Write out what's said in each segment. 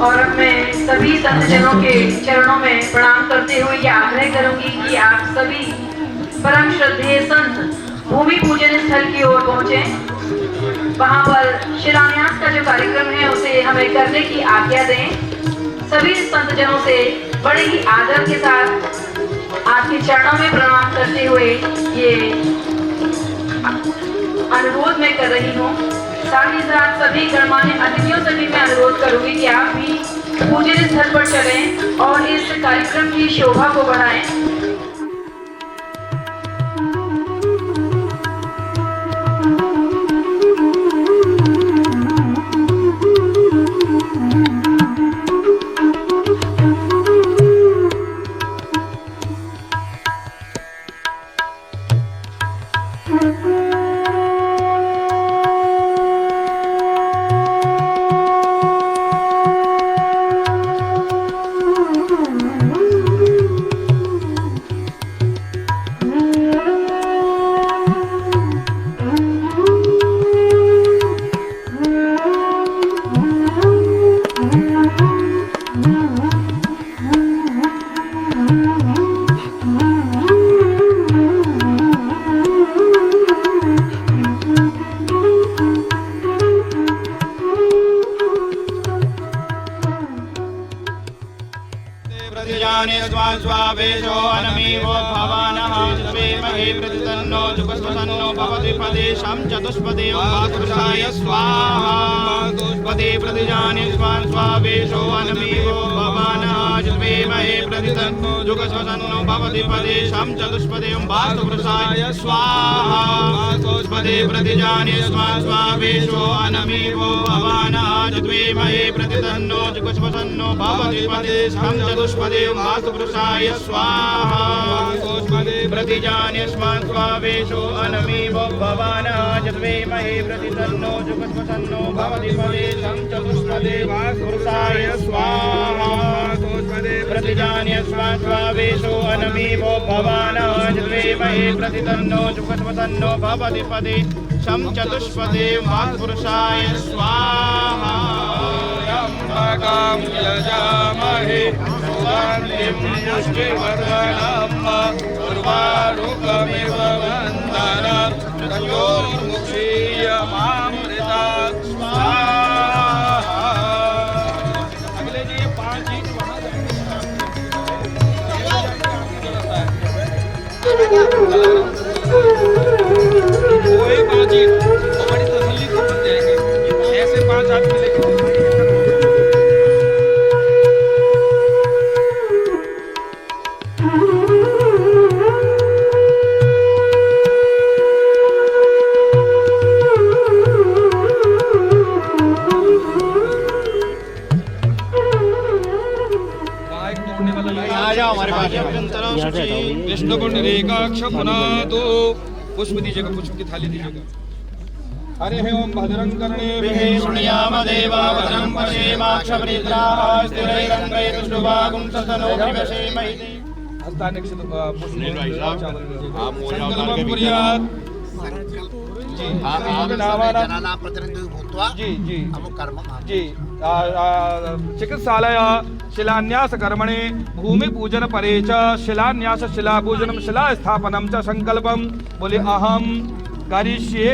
और अब मैं सभी संतजनों के चरणों में प्रणाम करते हुए ये आग्रह करूंगी कि आप सभी परम श्रद्धेय संत भूमि पूजन स्थल की ओर पहुंचे। वहां पर शिलान्यास का जो कार्यक्रम है उसे हमें करने की आज्ञा दें। सभी संतजनों से बड़े ही आदर के साथ आपके चरणों में प्रणाम करते हुए ये अनुरोध मैं कर रही हूँ। साथ ही साथ सभी गणमान्य अतिथियों से भी मैं अनुरोध करूंगी कि आप भी पूजन स्थल पर चलें और इस कार्यक्रम की शोभा को बढ़ाएं। स्वावेशो अनमीवो भवानः विद्महे प्रतितन्नो जुगस्वसन्नो भवति पदेशं चतुष्पदे वाकुशाय स्वाहा पदे प्रतिजाने स्वावेशो अनमीवो भवानः विद्महे प्रतितन्नो जुगस्वसन्नो भवति पदेशं चतुष्पदे वाकुशाय स्वाहा पदे प्रतिजाने स्वावेशो अनमीवो भवानः विद्महे प्रतितन्नो जुगस्वसन्नो भवति पदेशं चतुष्पदे वाकुशाय स्वाहा प्रतिजाने स्वावेशो अनमीवो भवानः विद्महे प्रतितन्नो जुगस्वसन्नो भवति पदेशं चतुष्पदे वाकुशाय स्वाहा प्रतिजाने स्वावेशो अनमीवो भवानः विद्महे प्रतितन्नो जुगस्वसन्नो भवति पदेशं चतुष्पदे वाकुशाय स्वाहा यजामहे सुगन्धिं पुष्टिवर्धनम् उर्वारुकमिव वन्दनं तयोर्मुक्षीयमामृतात् स्वाहा। अगले जी 5 ईंट वहाँ वो 5 ईंट हमारी तसल्ली को बन जाएंगे। ऐसे 5 आदमी लेके विष्णु पुंडरीकाक्ष पुनातो पुष्प दीजिएगा, पुष्प की थाली दीजिएगा। हरिः ओं भद्रं कर्णेभिः शृणुयाम देवा भद्रं पश्येमाक्षभृद्राः स्थिरैरङ्गैस्तुष्टुवागुं सतनोभिवशेमहि हस्तान्यक्षत संकल्पं कुर्यात् जी जनानां प्रतिनिधिः भूत्वा जी जी अमुक कर्म जी चिकित्सालय शिलान्यास कर्मणे भूमि पूजन परे च शिलान्यास शिला पूजनम शिला स्थापनम च संकल्पम बोले अहम करिष्ये।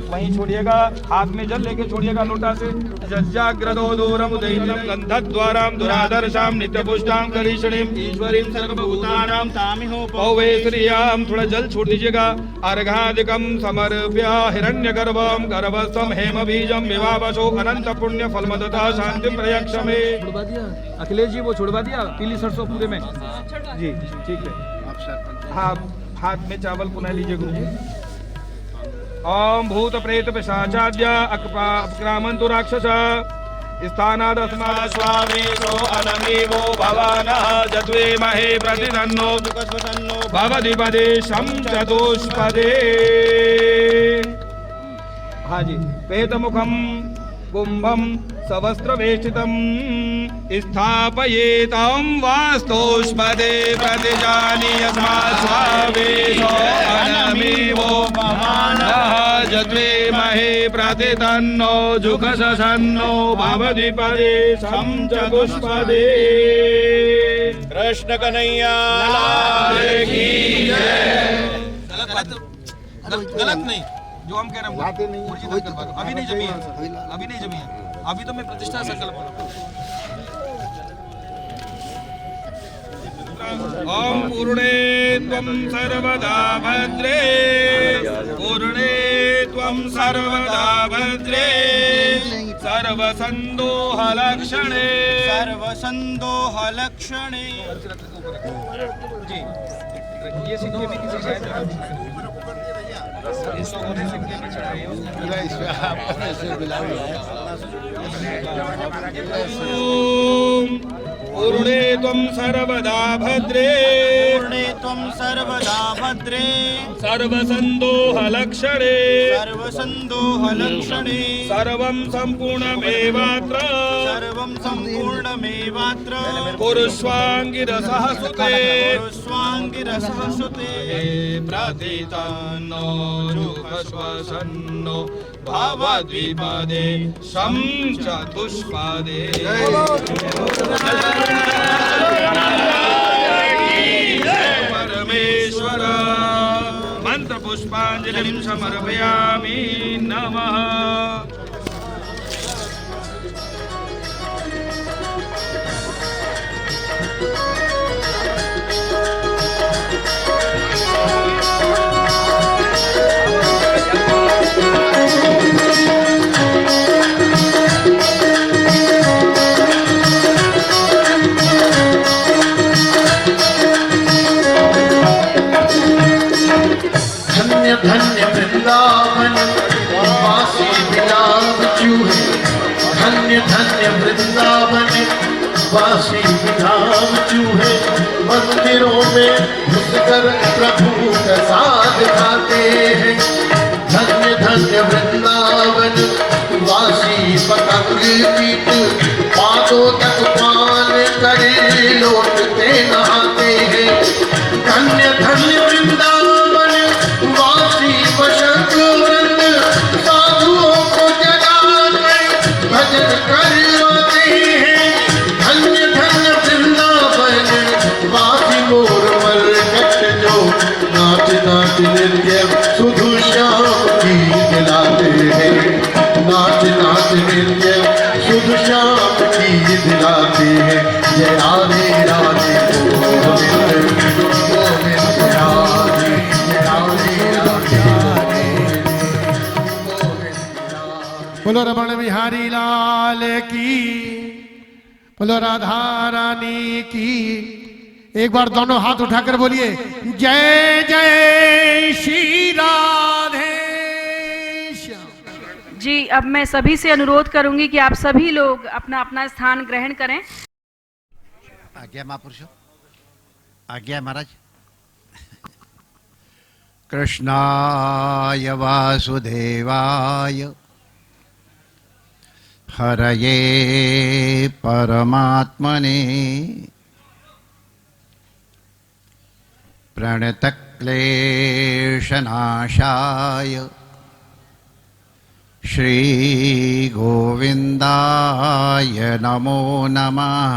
वहीं छोड़िएगा, हाथ में जल लेके छोड़िएगा लोटा से। जज्जाग्रदो दूरम उदयितम गंधद्वाराम दुरादर्शाम नित्यपुष्टां करिष्णीम ईश्वरीं सर्वभूतानां तामिहो पौवे श्रियाम। थोड़ा जल छोड़ दीजिएगा। अर्घादिकम समर्प्य हिरण्यगर्भम गर्भस्थम हेम बीजम विवावशो अनंत पुण्य फलमदता शांति प्रयक्षमे। छुड़वा दिया अखिलेश जी, वो छुड़वा दिया पीली सरसों पूरे में जी, ठीक है। हाँ, हाथ में चावल पुनः लीजिए गुरु जी। ओम भूत प्रेत पिशाचाद्य अपक्रामन्तु राक्षस स्थानादस्मात् स्वावेशो अनमेवो भवानः जद्वेमहे प्रतिदन्नो भवधिपदे शं चतुष्पदे। हाँ जी। पेतमुखम कुंभम सवस्त्रवेष्टितं स्थापयेतं वास्तोष्पदे प्रतिजानी यस्मात् स्वावेशो अनमेवो भवानः जद्वेमहे प्रतितन्नो जुगसन्नो भवधिपदे शं चतुष्पदे। कृष्ण कन्हैया की जय। गलत नहीं जो हम कह रहे हैं वो करवा दो। अभी नहीं जमी है, अभी नहीं जमी है, अभी तो मैं प्रतिष्ठा संकल्प। ओम पूर्णे त्वं सर्वदा भद्रे, पूर्णे त्वं सर्वदा भद्रे, सर्वसन्दोहलक्षणे सर्वसन्दोहलक्षणे। जी ये सिक्के भी किसी शायद पूर्णे त्वं सर्वदा भद्रे, पूर्णे त्वं सर्वदा भद्रे, सर्वसन्दोहलक्षणे सर्वसन्दोहलक्षणे। सर्वं सम्पूर्णमेवात्र सर्वं सम्पूर्णमेवात्र कुरुष्वाङ्गिरसः सुते, कुरुष्वाङ्गिरसः सुते। प्रतितन्नो जुगश्वसन्नो भवद्विपदे शं चतुष्पदे। परमेश्वर मंत्र पुष्पांजलिं समर्पयामि नमः। धन्य वृंदावन वासी बिलाव चूहे, धन्य धन्य वृंदावन वासी बिलाव चूहे। मंदिरों में घुसकर प्रभु प्रसाद खाते हैं। धन्य धन्य वृंदावन वासी पतंग कीट, पादों तक पान करे लौटते नहाते हैं। धन्य धन्य वृंदावन वासी वशक वृंद, साधुओं को जगाकर भजन करवाते हैं। धन्य धन्य वृंदावन वासी मोर मरकट, जो नाच नाच नृत्य सुधु श्याम की दिलाते हैं। नाच नाच नृत्य सुधु श्याम की दिलाते हैं। जय राधे राधे गोविंद गोविंद राधे, जय राधे राधे बोलो रमण बिहारी लाल की, बोलो राधा रानी की। एक बार दोनों हाथ उठाकर बोलिए जय जय श्री राधे श्याम। जी अब मैं सभी से अनुरोध करूंगी कि आप सभी लोग अपना अपना स्थान ग्रहण करें। आज्ञा महापुरुषों, आज्ञा महाराज। कृष्णाय वासुदेवाय हरये परमात्मने प्रणतक्लेशनाशाय श्रीगोविन्दाय नमो नमः।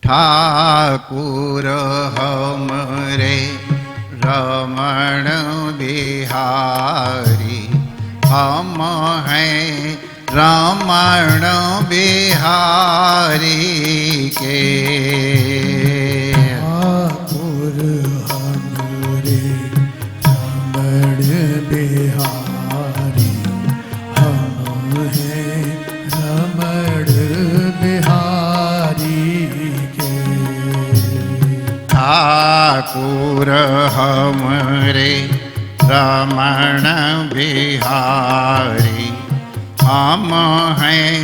ठाकुर हमरे रमण बिहारी, हम हैं रमण बिहारी के। ठाकुर हमरे रमण बिहारी, हम हैं रमण बिहारी के। ठाकुर हमरे रमण बिहारी, हम हैं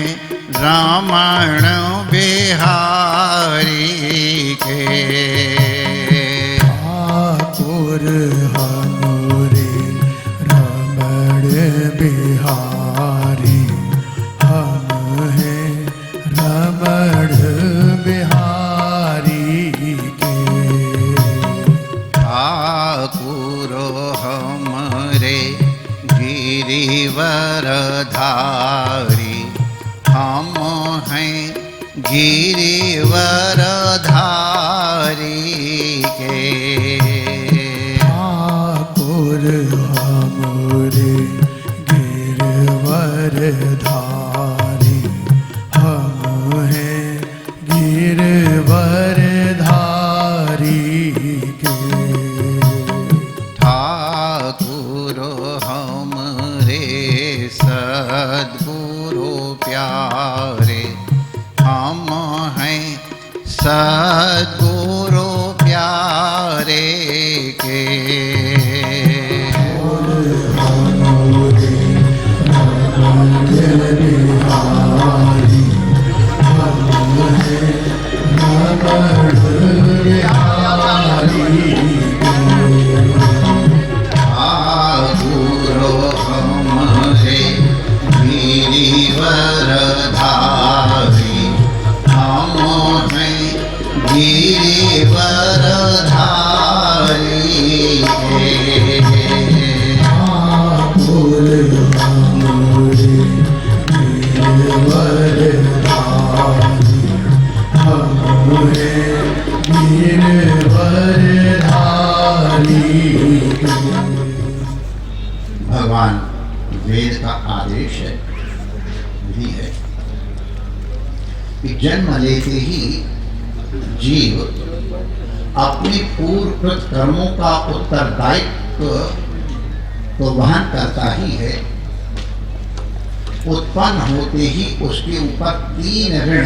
रमण बिहारी के। ठाकुर हमरे रमण बिहारी, हम हैं रमण बिहारी के। ठाकुर हमरे गिरिवरधारी, हम हैं गिरिवरधारी के। ठाकुर हमरे गिरवरधारी, हम हैं गिरवरधारी के। ठाकुर हमरे सद्गुरु प्यारे, हम हैं सद्गुरु प्यारे के। ठाकुर हमरे गिरिवरधारी, हम हैं गिरिवरधारी के। ठाकुर हमरे गिरवरधारी, हम हैं गिरवरधारी के। भगवान वेद का आदेश है, विधि है कि जन्म लेते ही जीव अपने पूर्वकृत कर्मों का उत्तरदायित्व तो वहन करता ही है, उत्पन्न होते ही उसके ऊपर 3 ऋण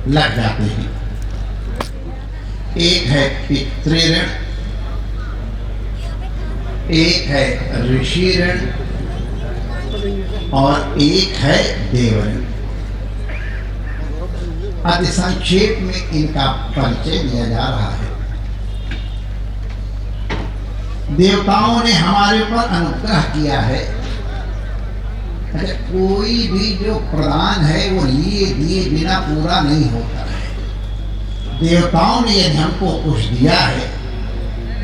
लग जाते हैं। एक है पितृऋण, एक है ऋषि ऋण और एक है देवऋण। अति संक्षेप में इनका परिचय दिया जा रहा है। देवताओं ने हमारे ऊपर अनुग्रह किया है। अच्छा, कोई भी जो प्रदान है वो लिए दिए बिना पूरा नहीं होता है। देवताओं ने यदि हमको कुछ दिया है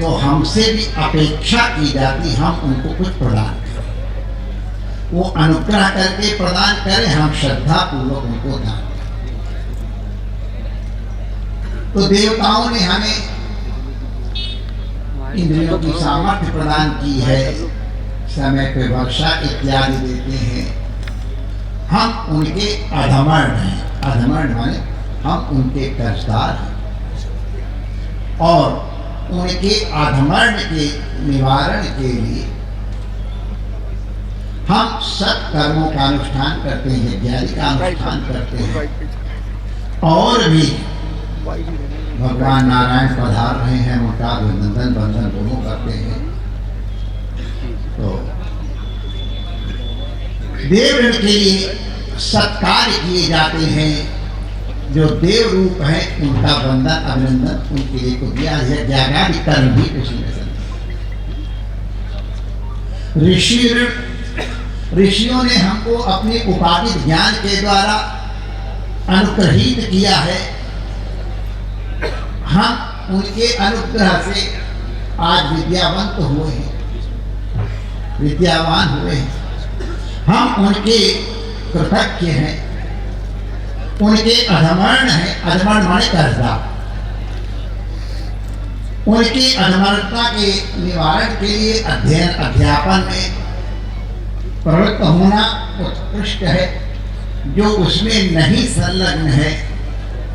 तो हमसे भी अपेक्षा की जाती हम उनको कुछ प्रदान करें, वो अनुग्रह करके प्रदान करें, हम श्रद्धा पूर्वक उनको दान करें। तो देवताओं ने हमें इंद्रियों की सामर्थ्य प्रदान की है, समय पे वर्षा इत्यादि देते हैं। हम उनके अधमर्ण हैं। अधमर्ण माने हम उनके कर्जदार हैं और उनके अधमर्ण के निवारण के लिए हम सब कर्मों का अनुष्ठान करते हैं, यज्ञादि का अनुष्ठान करते हैं। और भी भगवान नारायण पधार रहे हैं, उनका अभिनंदन बंधन दोनों करते हैं। तो देवऋण के लिए सत्कार किए जाते हैं, जो देव रूप है उनका वंदन अभिनंदन उनके लिए को दिया है। ज्ञानादि कर्म भी उसी में ऋषियों ने हमको अपने उपाधि ज्ञान के द्वारा अनुग्रहित किया है। हम उनके अनुग्रह से आज विद्यावंत हुए हैं, विद्यावान हुए हैं। हम उनके कृतज्ञ हैं, उनके अधमर्ण हैं। अधमर्ण माने कर्ता। उनकी अधमर्णता के निवारण के लिए अध्ययन अध्यापन में प्रवृत्त होना उत्कृष्ट है। जो उसमें नहीं संलग्न है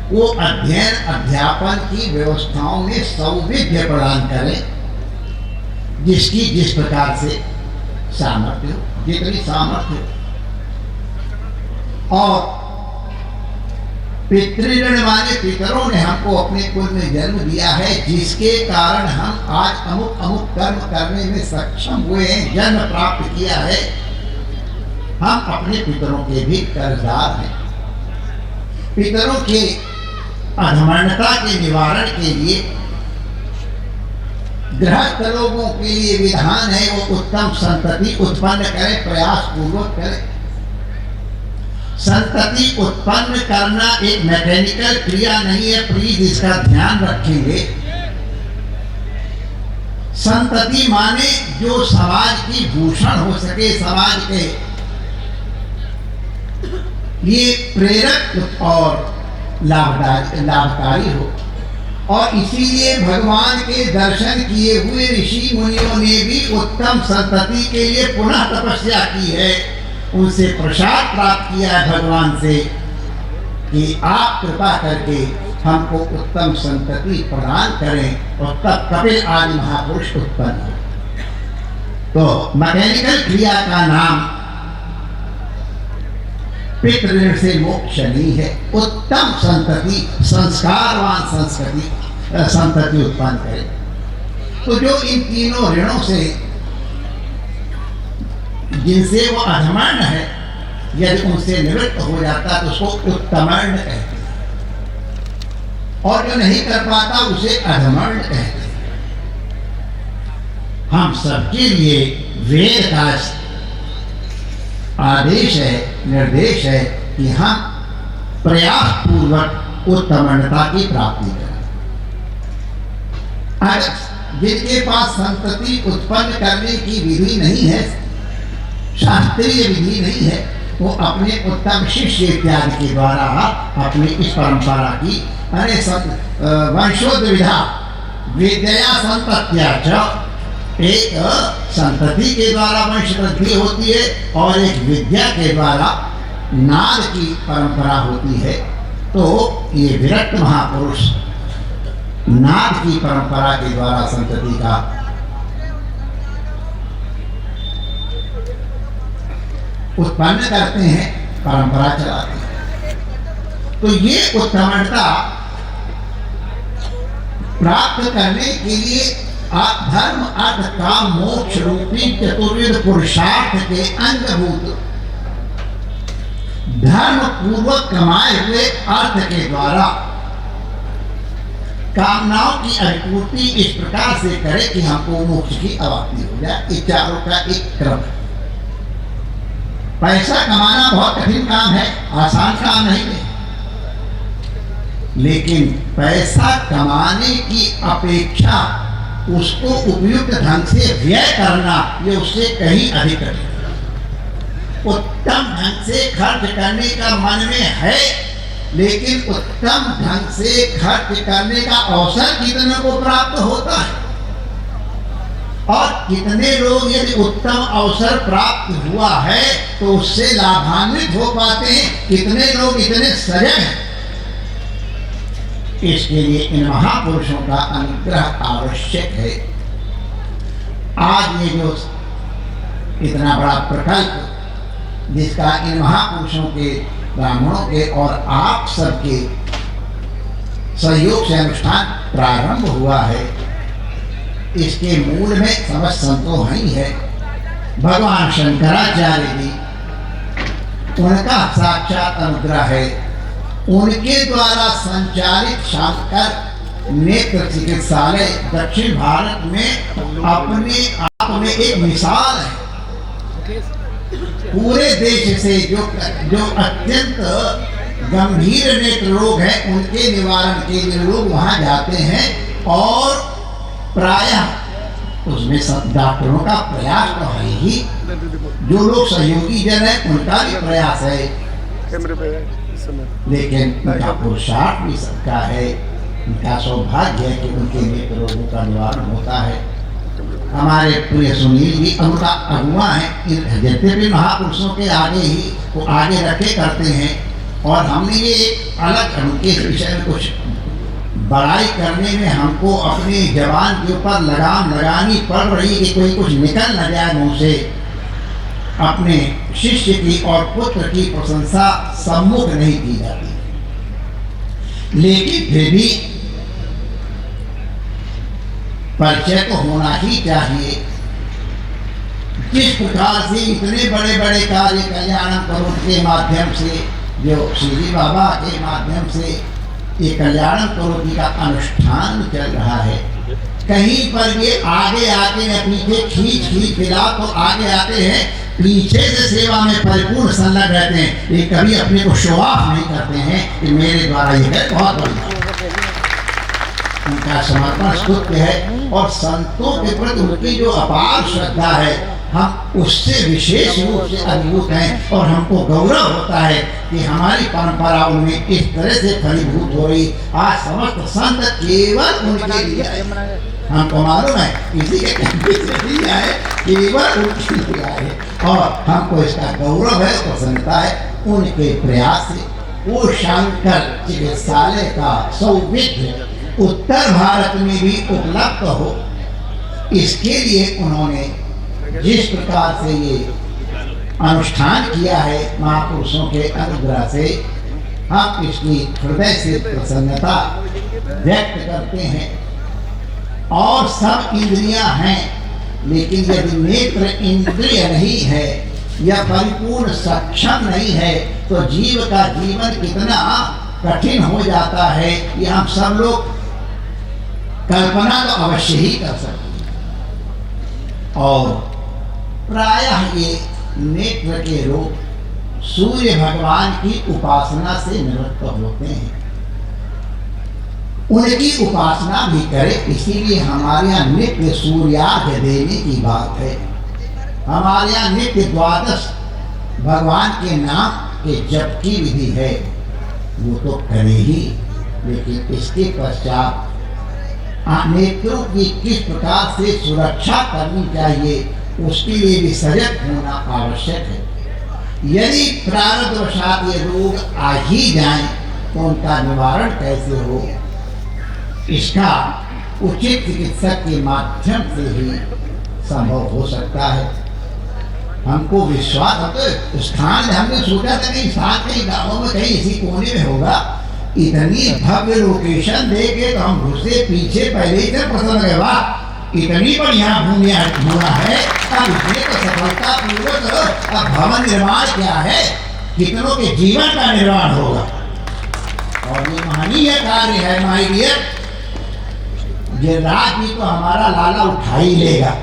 वो अध्ययन अध्यापन की व्यवस्थाओं में सौविध्य प्रदान करे, जिसकी जिस प्रकार से सामर्थ्य हो, जितनी सामर्थ्य हो। और पितृऋण माने पितरों ने हमको अपने कुल में जन्म दिया है, जिसके कारण हम आज अमुक अमुक कर्म करने में सक्षम हुए हैं, जन्म प्राप्त किया है। हम अपने पितरों के भी कर्जदार हैं। पितरों के अधमर्णता के निवारण के लिए गृहस्थ लोगों के लिए विधान है वो उत्तम संतति उत्पन्न करें, प्रयास पूर्वक करें। संतति उत्पन्न करना एक मैकेनिकल क्रिया नहीं है, प्लीज इसका ध्यान रखेंगे। संतति माने जो समाज की भूषण हो सके, समाज के लिए प्रेरक और लाभकारी हो। और इसीलिए भगवान के दर्शन किए हुए ऋषि मुनियों ने भी उत्तम संतति के लिए पुनः तपस्या की है। उनसे प्रसाद प्राप्त किया है भगवान से कि आप कृपा करके हमको उत्तम संतति प्रदान करें, और तब कपिल आदि महापुरुष उत्पन्न हो। तो मैकेनिकल क्रिया का नाम पितृऋण से मोक्ष नहीं है। उत्तम संतति, संस्कारवान संतति उत्पन्न करे। तो जो इन तीनों ऋणों से जिनसे वो अधमर्ण है, यदि उनसे निवृत्त हो जाता तो उसको उत्तमर्ण कहते हैं, और जो नहीं कर पाता उसे अधमर्ण कहते हैं। हम सबके लिए वेद का आदेश है, निर्देश है कि हम प्रयास पूर्वक उत्तमता की प्राप्ति करें। आज जिनके पास संतति उत्पन्न करने की विधि नहीं है, शास्त्रीय विधि नहीं है, वो अपने उत्तम शिष्य इत्यादि के द्वारा अपनी इस परंपरा की वंशोद्विधा विद्या संतत्या च, एक संतति के द्वारा वंश वृद्धि होती है और एक विद्या के द्वारा नाद की परंपरा होती है। तो ये विरक्त महापुरुष नाद की परंपरा के द्वारा संतति का उत्पन्न करते हैं, परंपरा चलाते हैं। तो ये उत्तमता प्राप्त करने के लिए धर्म अर्थ काम मोक्ष रूपी चतुर्विध पुरुषार्थ के अंगभूत धर्म पूर्वक कमाए हुए अर्थ के द्वारा कामनाओं की अभिपूर्ति इस प्रकार से करे कि हमको मोक्ष की अवाप्ति हो जाए। इस चारों का एक क्रम है। पैसा कमाना बहुत कठिन काम है, आसान काम नहीं है, लेकिन पैसा कमाने की अपेक्षा उसको उपयुक्त ढंग से व्यय करना ये उससे कहीं अधिक है। उत्तम ढंग से खर्च करने का मन में है, लेकिन उत्तम ढंग से खर्च करने का अवसर कितने को प्राप्त होता है, और कितने लोग यदि उत्तम अवसर प्राप्त हुआ है तो उससे लाभान्वित हो पाते हैं, कितने लोग इतने सजग हैं। इसके लिए इन महापुरुषों का अनुग्रह आवश्यक है। आज ये जो इतना बड़ा प्रकल्प जिसका इन महापुरुषों के, ब्राह्मणों के और आप सबके सहयोग से अनुष्ठान प्रारंभ हुआ है, इसके मूल में समस्त संतों ही है। भगवान शंकराचार्य जी, उनका साक्षात अनुग्रह है उनके द्वारा संचालित शंकर नेत्र चिकित्सालय दक्षिण भारत में अपने आप में एक मिसाल है। पूरे देश से जो अत्यंत गंभीर नेत्र रोग है उनके निवारण के लिए लोग वहां जाते हैं और प्रायः उसमें सब डॉक्टरों का प्रयास तो है ही, जो लोग सहयोगी जन है उनका भी प्रयास है, लेकिन उनका पुरुषार्थ भी सबका है। उनका सौभाग्य है कि उनके नेत्र रोगों का निवारण होता है। हमारे प्रिय सुनील जी उनका अगुआ है, जितने भी महापुरुषों के आगे ही वो आगे रखे करते हैं। और हमने ये एक अलग उनके विषय में कुछ बड़ाई करने में हमको अपनी जबान के ऊपर लगाम लगानी पड़ रही कि कोई कुछ निकल न जाए मुंह से। अपने शिष्य की और पुत्र की प्रशंसा सम्मुख नहीं की जाती, लेकिन फिर भी परिचय तो होना ही चाहिए। जिस प्रकार से इतने बड़े बड़े कार्य कल्याणम करोड़ के माध्यम से, जो श्री बाबा के माध्यम से ये कल्याणम करोड़ का अनुष्ठान चल रहा है, कहीं पर ये आगे आते हैं पीछे खींच फिलहाल तो आगे आते हैं, पीछे से सेवा में परिपूर्ण संलग्न रहते हैं। ये कभी अपने को शो ऑफ नहीं करते हैं कि मेरे द्वारा ये है बहुत बढ़िया। उनका समर्पण स्तुत्य है और संतों के प्रति उनकी जो अपार श्रद्धा है, हम उससे विशेष रूप से अभिभूत हैं और हमको गौरव होता है कि हमारी परंपरा उनमें इस तरह से फलीभूत हो रही। आज समस्त संत केवल उनके लिए आए, हमको मालूम है किसी के नहीं आए, केवल उनके लिए आए और हमको इसका गौरव है, प्रसन्नता है। उनके प्रयास से वो शंकर चिकित्सालय का सौविध्य उत्तर भारत में भी उपलब्ध हो, इसके लिए उन्होंने जिस प्रकार से ये अनुष्ठान किया है महापुरुषों के अनुग्रह से, हम इसकी हृदय से प्रसन्नता व्यक्त करते हैं। और सब इंद्रियां हैं, लेकिन यदि नेत्र इंद्रिय नहीं है या परिपूर्ण सक्षम नहीं है तो जीव का जीवन कितना कठिन हो जाता है, ये हम सब लोग कल्पना तो अवश्य ही कर सकते हैं। और प्रायः ये नेत्र के रोग सूर्य भगवान की उपासना से निवृत्त होते हैं। उनकी उपासना भी करें, इसीलिए हमारे यहाँ नित्य सूर्यार्घ्य देने की बात है। हमारे यहाँ नित्य द्वादश भगवान के नाम के जप की विधि है, वो तो करे ही, लेकिन इसके पश्चात नेत्रों की किस प्रकार से सुरक्षा करनी चाहिए उसके लिए भी सजग होना आवश्यक है। यदि प्रारब्धवशात ये रोग आ ही जाएं तो उनका निवारण कैसे हो, इसका उचित चिकित्सक के माध्यम से ही संभव हो सकता है। हमको विश्वास होता स्थान हमने सोचा था कि स्थान कहीं गाँवों में कहीं इसी कोने में होगा, इतनी भव्य लोकेशन देके तो हम घुसे पीछे पहले ही से पसंद लगे, वाह इतनी बढ़िया भूमिया हुआ है। अब इसमें तो सफलता पूर्वक अब भवन निर्माण क्या है, कितनों के जीवन का निर्माण होगा और ये महनीय कार्य है। माय डियर, ये रात भी तो हमारा लाला उठा ही लेगा।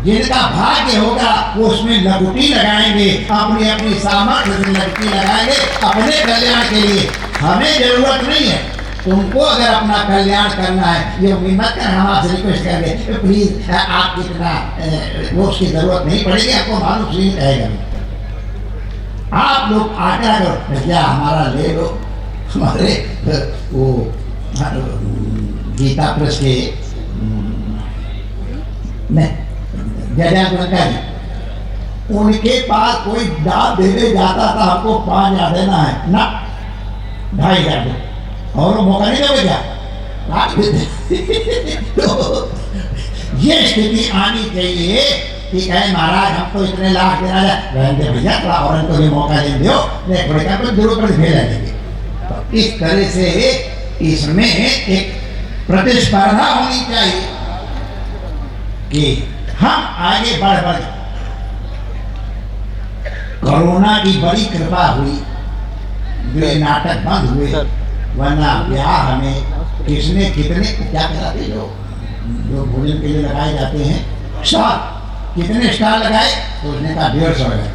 जिनका भाग्य होगा वो उसमें लगुटी लगाएंगे, अपनी अपनी सामर्थ्य से लगुटी लगाएंगे अपने कल्याण के लिए। हमें जरूरत नहीं है, तुमको अगर अपना कल्याण करना है ये उम्मीद मत कर, हम आपसे रिक्वेस्ट करेंगे प्लीज आप कितना वो उसकी जरूरत नहीं पड़ेगी, आपको मालूम नहीं रहेगा। आप लोग आज्ञा करो भैया हमारा ले लो, हमारे वो गीता प्रेस के उनके पास कोई दाद देने जाता था, हमको 5,000 देना है ना 2,500 दो और वो मौका नहीं दोगे क्या? तो ये स्थिति आनी चाहिए कि कहे महाराज हमको इतने लाख देना है भैया थोड़ा और इनको भी मौका दे दो, जरूर कर भेज देंगे। तो इस तरह से इसमें एक प्रतिस्पर्धा होनी चाहिए कि हम आगे बढ़ कोरोना की बड़ी कृपा हुई, जो ये नाटक बंद हुए, वरना ब्याह में किसने कितने क्या कराते जो भोजन के लिए लगाए जाते हैं स्टॉल, कितने स्टॉल लगाए तो उसने कहा 150 लगाए।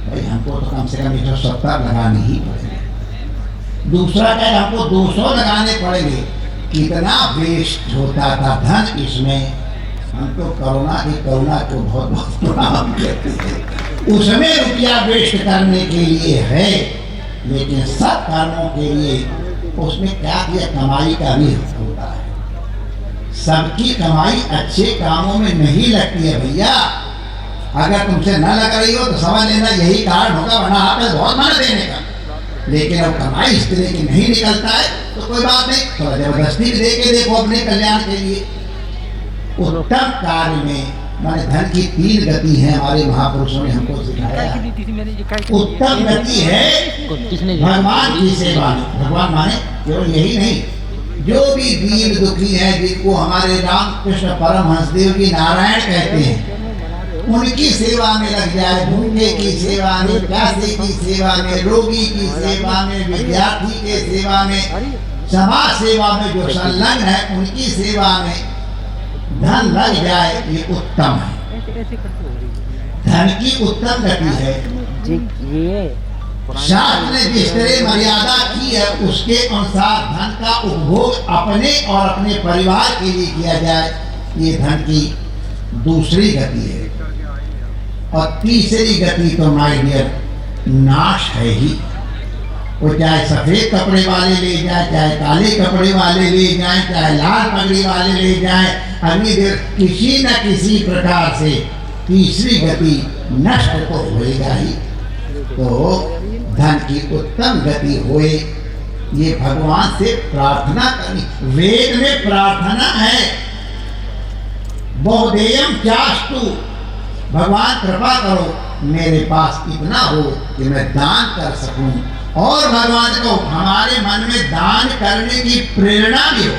भाई हमको तो कम से कम 170 लगाने ही पड़ेंगे। दूसरा कहे हमको 200 लगाने पड़ेंगे। कितना वेस्ट होता था धन इसमें। हम तो करुणा को बहुत बहुत प्रणाम करते हैं। उसमें रुपया वेस्ट करने के लिए है, लेकिन सब कर्मों के लिए उसमें क्या किया, कमाई का भी होता है। सबकी कमाई अच्छे कामों में नहीं लगती है भैया। अगर तुमसे न लग रही हो तो समझ लेना यही कारण होगा, वरना आपने बहुत मन देने का। लेकिन अब कमाई इस तरह की नहीं निकलता है तो कोई बात नहीं, थोड़ा जबरदस्ती दे के देखो अपने कल्याण के लिए। उत्तम कार्य में माने धन की 3 गति है, हमारे महापुरुषों ने हमको सिखाया। उत्तम गति है भगवान की सेवा में। भगवान माने केवल यही नहीं, जो भी दीन दुखी है, जिनको हमारे रामकृष्ण परमहंसदेव की नारायण कहते हैं, उनकी सेवा में लग जाए। भूखे की सेवा में, प्यासे की सेवा में, रोगी की सेवा में, विद्यार्थी के सेवा में, समाज सेवा में जो संलग्न है उनकी सेवा में धन लग जाए, ये उत्तम है। धन की उत्तम गति है। शास्त्र ने जिस तरह मर्यादा की है उसके अनुसार धन का उपभोग अपने और अपने परिवार के लिए किया जाए, ये धन की दूसरी गति है। और तीसरी गति तो माय डियर नाश है ही। वो चाहे सफेद कपड़े वाले ले जाए, चाहे काले कपड़े वाले ले जाए, चाहे लाल पगड़ी वाले ले जाए, अगली देर किसी न किसी प्रकार से तीसरी गति नष्ट तो होएगा ही। तो धन की उत्तम गति होए, ये भगवान से प्रार्थना करनी। वेद में प्रार्थना है, बहुदेयम चास्तु, भगवान कृपा करो मेरे पास इतना हो कि मैं दान कर सकूं, और भगवान को हमारे मन में दान करने की प्रेरणा भी हो।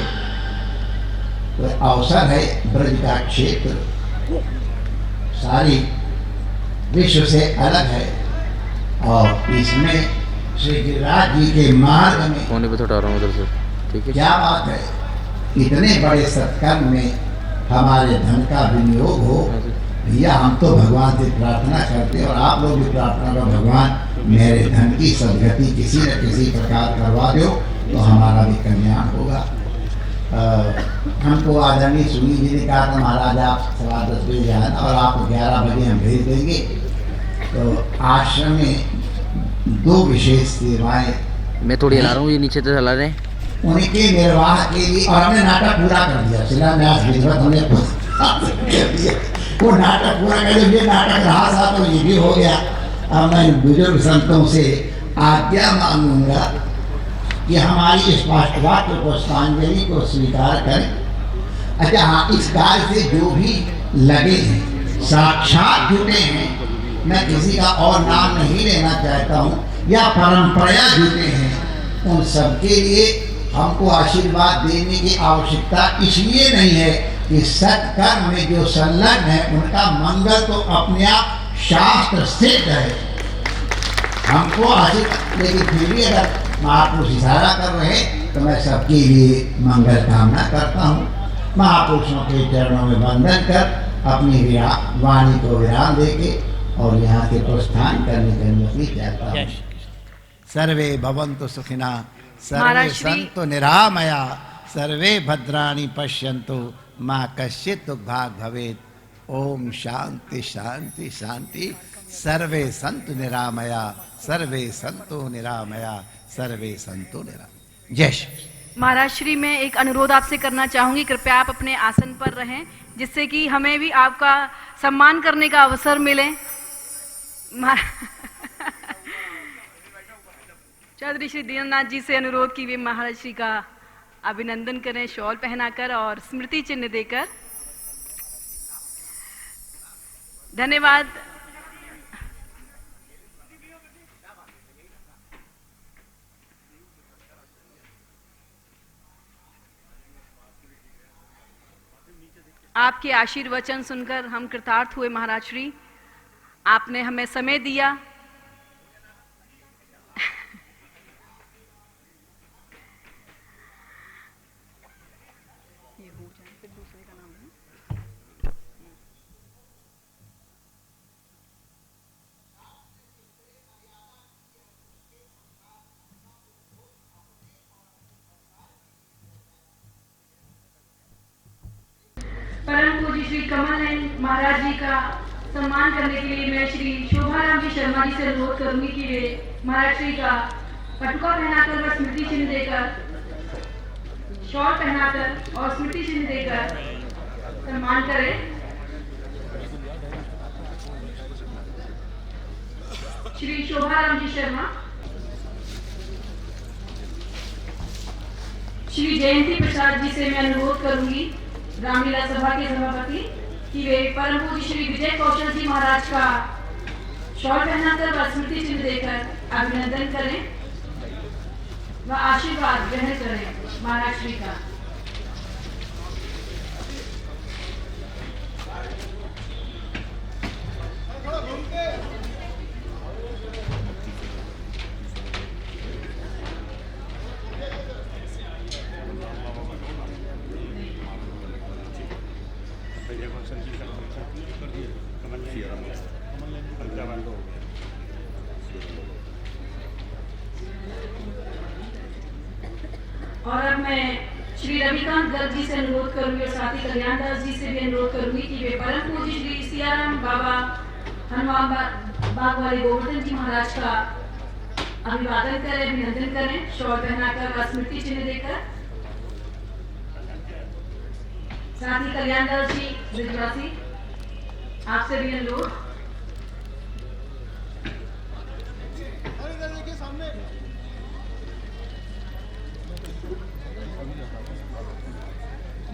तो अवसर है, ब्रज का क्षेत्र सारी विश्व से अलग है, और इसमें श्री गिरिराज जी के मार्ग में कोने पे उठा रहा हूँ उधर से, ठीक है। क्या बात है, इतने बड़े सत्कर्म में हमारे धन का विनियोग हो। भैया हम तो भगवान से प्रार्थना करते हैं, और आप लोग भी प्रार्थना करो, भगवान मेरे धन की सदगति किसी न किसी प्रकार करवा दो तो हमारा भी कल्याण होगा। हमको आदरणीय सुनी जी ने कहा था महाराज आप 10:15 बजे आना, और आप 11 बजे हम भेज देंगे। तो आश्रम में 2 विशेष सेवाएं मैं थोड़ी हिला रहा हूँ, ये नीचे से हिला रहे हैं, उनके निर्वाह के लिए, और हमने नाटक पूरा कर दिया। शिलान्यास विधिवत हमने कर दिया, वो नाटक पूरा कर दिया। ये नाटक रहा था तो ये भी हो गया। अब मैं बुजुर्ग संतों से आज्ञा मांगूंगा कि हमारी इस वाक्य पुष्पांजलि को स्वीकार करें। अच्छा हाँ, इस कार्य से जो भी लगे हैं, साक्षात जुटे हैं, मैं किसी का और नाम नहीं लेना चाहता हूँ, या परंपरा जुटे हैं, उन सबके लिए हमको आशीर्वाद देने की आवश्यकता इसलिए नहीं है कि सत्कर्म में जो संलग्न है उनका मंगल तो अपने आप शास्त्र सिद्ध है। हमको आशीर्वाद, लेकिन फिर भी अगर महापुरुष इशारा कर रहे हैं तो मैं सबके लिए मंगल कामना करता हूँ। महापुरुषों के चरणों में वंदन कर अपनी वाणी को विराम देके और यहाँ से प्रस्थान करने की अनुमति चाहता हूँ। सर्वे भवन्तु सुखिना, सर्वे सन्तु निरामया, सर्वे भद्राणि पश्यन्तु, माँ कश्चित् दुर्भाग् भवेत्। ओम शांति शांति शांति। सर्वे सन्तु निरामया, सर्वे सन्तु निरामया, सर्वे सन्तु निरामया। जय श्री। महाराज श्री, मैं एक अनुरोध आपसे करना चाहूंगी, कृपया आप अपने आसन पर रहें, जिससे कि हमें भी आपका सम्मान करने का अवसर मिले। चौधरी श्री दीननाथ जी से अनुरोध की वे महाराज श्री का अभिनंदन करें, शॉल पहनाकर और स्मृति चिन्ह देकर। धन्यवाद। आपके आशीर्वचन सुनकर हम कृतार्थ हुए महाराज श्री। आपने हमें समय दिया श्री कमल नयन महाराज जी का सम्मान करने के लिए मैं श्री शोभाराम जी शर्मा जी से अनुरोध करूंगी कि वे महाराज श्री का पटुका पहनाकर व स्मृति चिन्ह देकर, शॉल पहनाकर और स्मृति चिन्ह देकर सम्मान करें। श्री शोभाराम जी शर्मा। श्री जयंती प्रसाद जी से मैं अनुरोध करूंगी, रामलीला सभा के सभापति, कि वे परम पूज्य श्री विजय कौशल जी महाराज का शॉल पहनाकर व स्मृति चिन्ह देकर अभिनंदन करें व आशीर्वाद ग्रहण करें महाराज श्री का। और अब मैं श्री रविकांत गर्ग जी से अनुरोध करूंगी और साथ ही कल्याण दास जी से भी अनुरोध करूंगी कि वे परम पूज्य श्री सियाराम बाबा हनुमान बाग वाले गोवर्धन जी महाराज का अभिवादन करें, अभिनंदन करें, शॉल पहनाकर स्मृति चिन्ह देकर। साथ ही कल्याण दास जी ब्रजवासी, आपसे भी अनुरोध।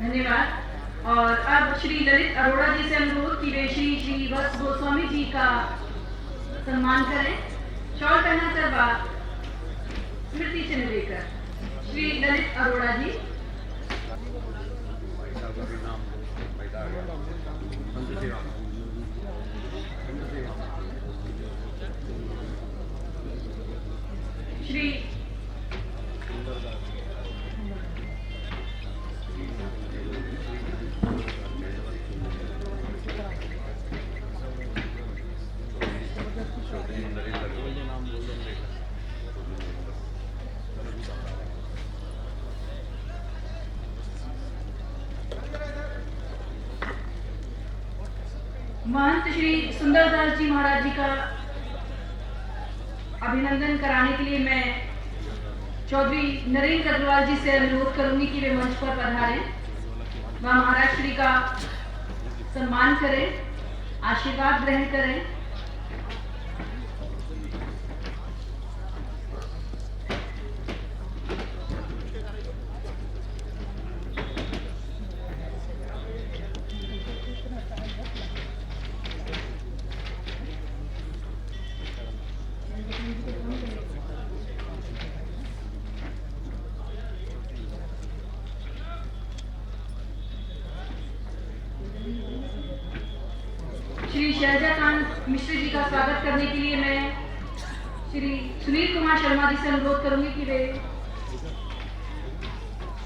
धन्यवाद। और अब श्री ललित अरोड़ा जी से अनुरोध कि वे श्री वत्स गोस्वामी जी का सम्मान करें, शॉल पहनाकर व स्मृति चिन्ह देकर। श्री ललित अरोड़ा जी। श्री महंत श्री सुंदरदास जी महाराज जी का अभिनंदन कराने के लिए मैं चौधरी नरेंद्र अग्रवाल जी से अनुरोध करूंगी कि वे मंच पर पधारें व महाराज श्री का सम्मान करें, आशीर्वाद ग्रहण करें। श्री शहजाकांत मिश्र जी का स्वागत करने के लिए मैं श्री सुनील कुमार शर्मा जी से अनुरोध करूंगी कि वे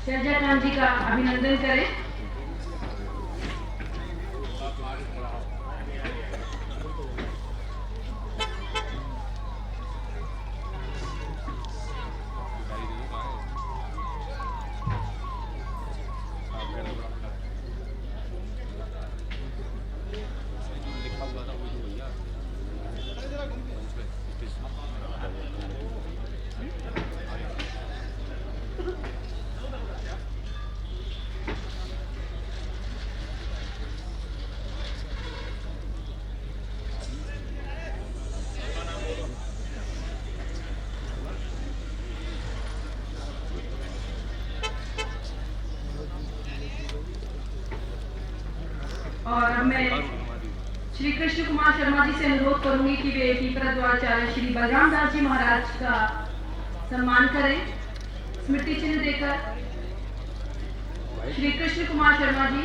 शहजाकांत जी का अभिनंदन करें। और अब मैं श्री कृष्ण कुमार शर्मा जी से अनुरोध करूंगी कि वे पीपराद्वाराचार्य श्री बलराम दास जी महाराज का सम्मान करें, स्मृति चिन्ह देकर। श्री कृष्ण कुमार शर्मा जी।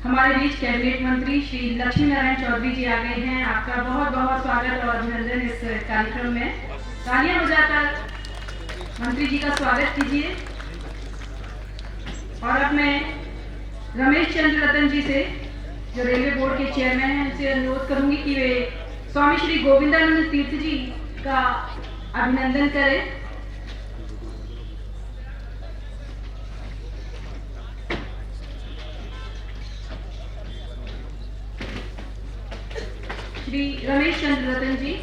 हमारे बीच कैबिनेट मंत्री श्री लक्ष्मी नारायण चौधरी जी आ गए हैं। आपका बहुत बहुत स्वागत और अभिनंदन इस कार्यक्रम में। तालियां बजाकर मंत्री जी का स्वागत कीजिए। और अब मैं रमेश चंद्र रतन जी से, जो रेलवे बोर्ड के चेयरमैन हैं, उनसे अनुरोध करूंगी कि वे स्वामी श्री गोविंदानंद तीर्थ जी का अभिनंदन करें। श्री रमेश चंद्र रतन जी।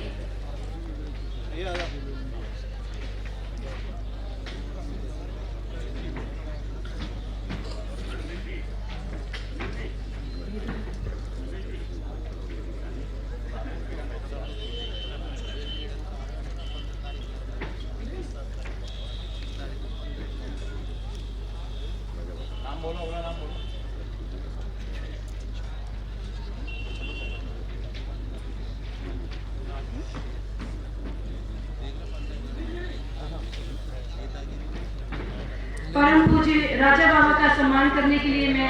परम पूज्य राजा बाबा का सम्मान करने के लिए मैं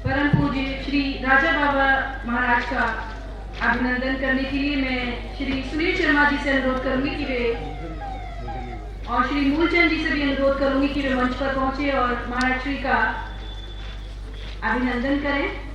परम पूज्य श्री राजा बाबा महाराज का अभिनंदन करने के लिए मैं श्री सुनील शर्मा जी से अनुरोध करूंगी कि वे, और श्री मूलचंद जी से भी अनुरोध करूंगी कि वे मंच पर पहुंचे और महाराज श्री का अभिनंदन करें।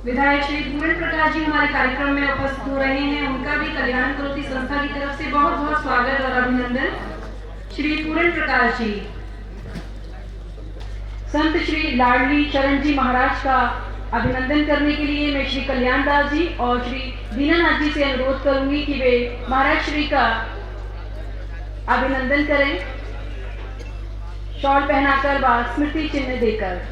विधायक श्री पूरण प्रकाश जी हमारे कार्यक्रम में उपस्थित हो रहे हैं। उनका भी कल्याण करोति संस्था की तरफ से बहुत बहुत स्वागत और अभिनंदन। श्री पूरण प्रकाश जी। संत श्री लाडली चरण जी महाराज का अभिनंदन करने के लिए मैं श्री कल्याण दास जी और श्री दीनानाथ जी से अनुरोध करूंगी कि वे महाराज श्री का अभिनंदन करें, शॉल पहनाकर व स्मृति चिन्ह देकर।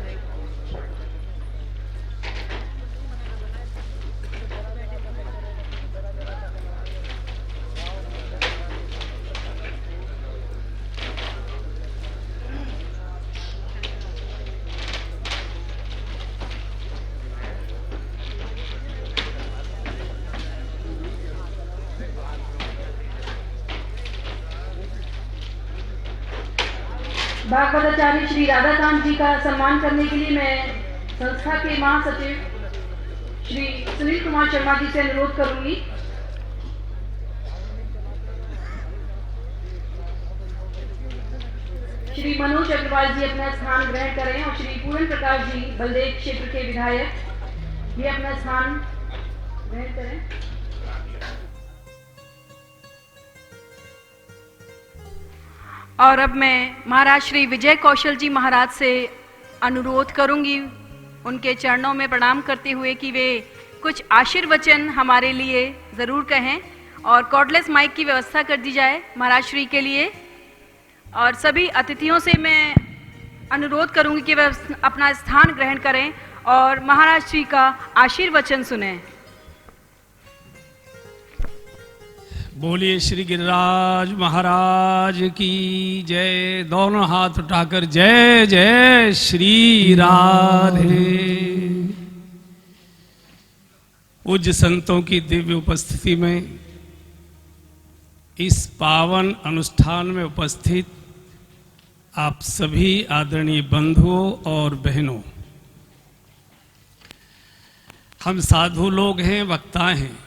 भागवताचार्य श्री राधाकांत जी का सम्मान करने के लिए मैं संस्था के महासचिव श्री सुनील कुमार शर्मा जी से अनुरोध करूंगी। श्री मनोज अग्रवाल जी अपना स्थान ग्रहण करें और श्री पूरण प्रकाश जी बलदेव क्षेत्र के विधायक भी अपना स्थान ग्रहण करें। और अब मैं महाराज श्री विजय कौशल जी महाराज से अनुरोध करूंगी, उनके चरणों में प्रणाम करते हुए, कि वे कुछ आशीर्वचन हमारे लिए ज़रूर कहें और कॉर्डलेस माइक की व्यवस्था कर दी जाए महाराज श्री के लिए। और सभी अतिथियों से मैं अनुरोध करूंगी कि वे अपना स्थान ग्रहण करें और महाराज श्री का आशीर्वचन सुनें। बोलिए श्री गिरिराज महाराज की जय। दोनों हाथ उठाकर जय जय श्री राधे। पूज्य संतों की दिव्य उपस्थिति में इस पावन अनुष्ठान में उपस्थित आप सभी आदरणीय बंधुओं और बहनों, हम साधु लोग हैं, वक्ता हैं,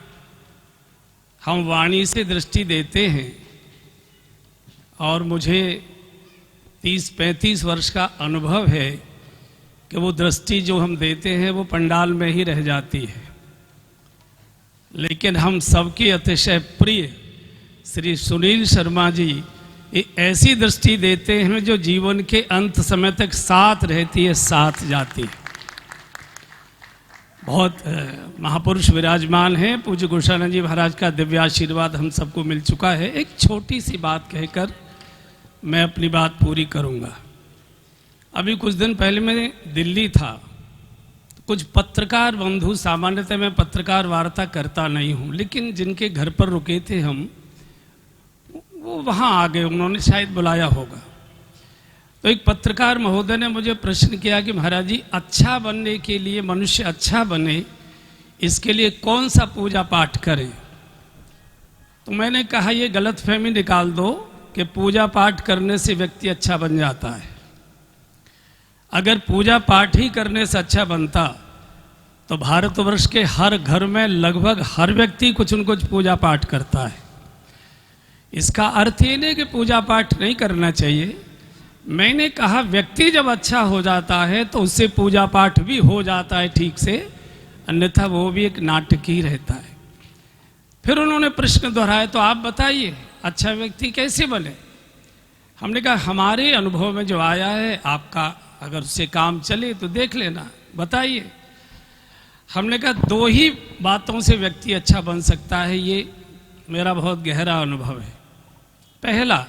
हम वाणी से दृष्टि देते हैं और मुझे 30-35 वर्ष का अनुभव है कि वो दृष्टि जो हम देते हैं वो पंडाल में ही रह जाती है। लेकिन हम सबके अतिशय प्रिय श्री सुनील शर्मा जी एक ऐसी दृष्टि देते हैं जो जीवन के अंत समय तक साथ रहती है, साथ जाती है। बहुत महापुरुष विराजमान हैं। पूज्य गोस्वामी जी महाराज का दिव्य आशीर्वाद हम सबको मिल चुका है। एक छोटी सी बात कहकर मैं अपनी बात पूरी करूंगा। अभी कुछ दिन पहले मैं दिल्ली था, कुछ पत्रकार बंधु, सामान्यतः मैं पत्रकार वार्ता करता नहीं हूँ, लेकिन जिनके घर पर रुके थे हम, वो वहाँ आ गए, उन्होंने शायद बुलाया होगा। तो एक पत्रकार महोदय ने मुझे प्रश्न किया कि महाराज जी, अच्छा बनने के लिए, मनुष्य अच्छा बने, इसके लिए कौन सा पूजा पाठ करें? तो मैंने कहा ये गलतफहमी निकाल दो कि पूजा पाठ करने से व्यक्ति अच्छा बन जाता है। अगर पूजा पाठ ही करने से अच्छा बनता तो भारतवर्ष के हर घर में लगभग हर व्यक्ति कुछ न कुछ पूजा पाठ करता है। इसका अर्थ ये नहीं कि पूजा पाठ नहीं करना चाहिए। मैंने कहा व्यक्ति जब अच्छा हो जाता है तो उससे पूजा पाठ भी हो जाता है ठीक से, अन्यथा वो भी एक नाटक ही रहता है। फिर उन्होंने प्रश्न दोहराया, तो आप बताइए अच्छा व्यक्ति कैसे बने? हमने कहा हमारे अनुभव में जो आया है, आपका अगर उससे काम चले तो देख लेना, बताइए। हमने कहा दो ही बातों से व्यक्ति अच्छा बन सकता है, ये मेरा बहुत गहरा अनुभव है। पहला,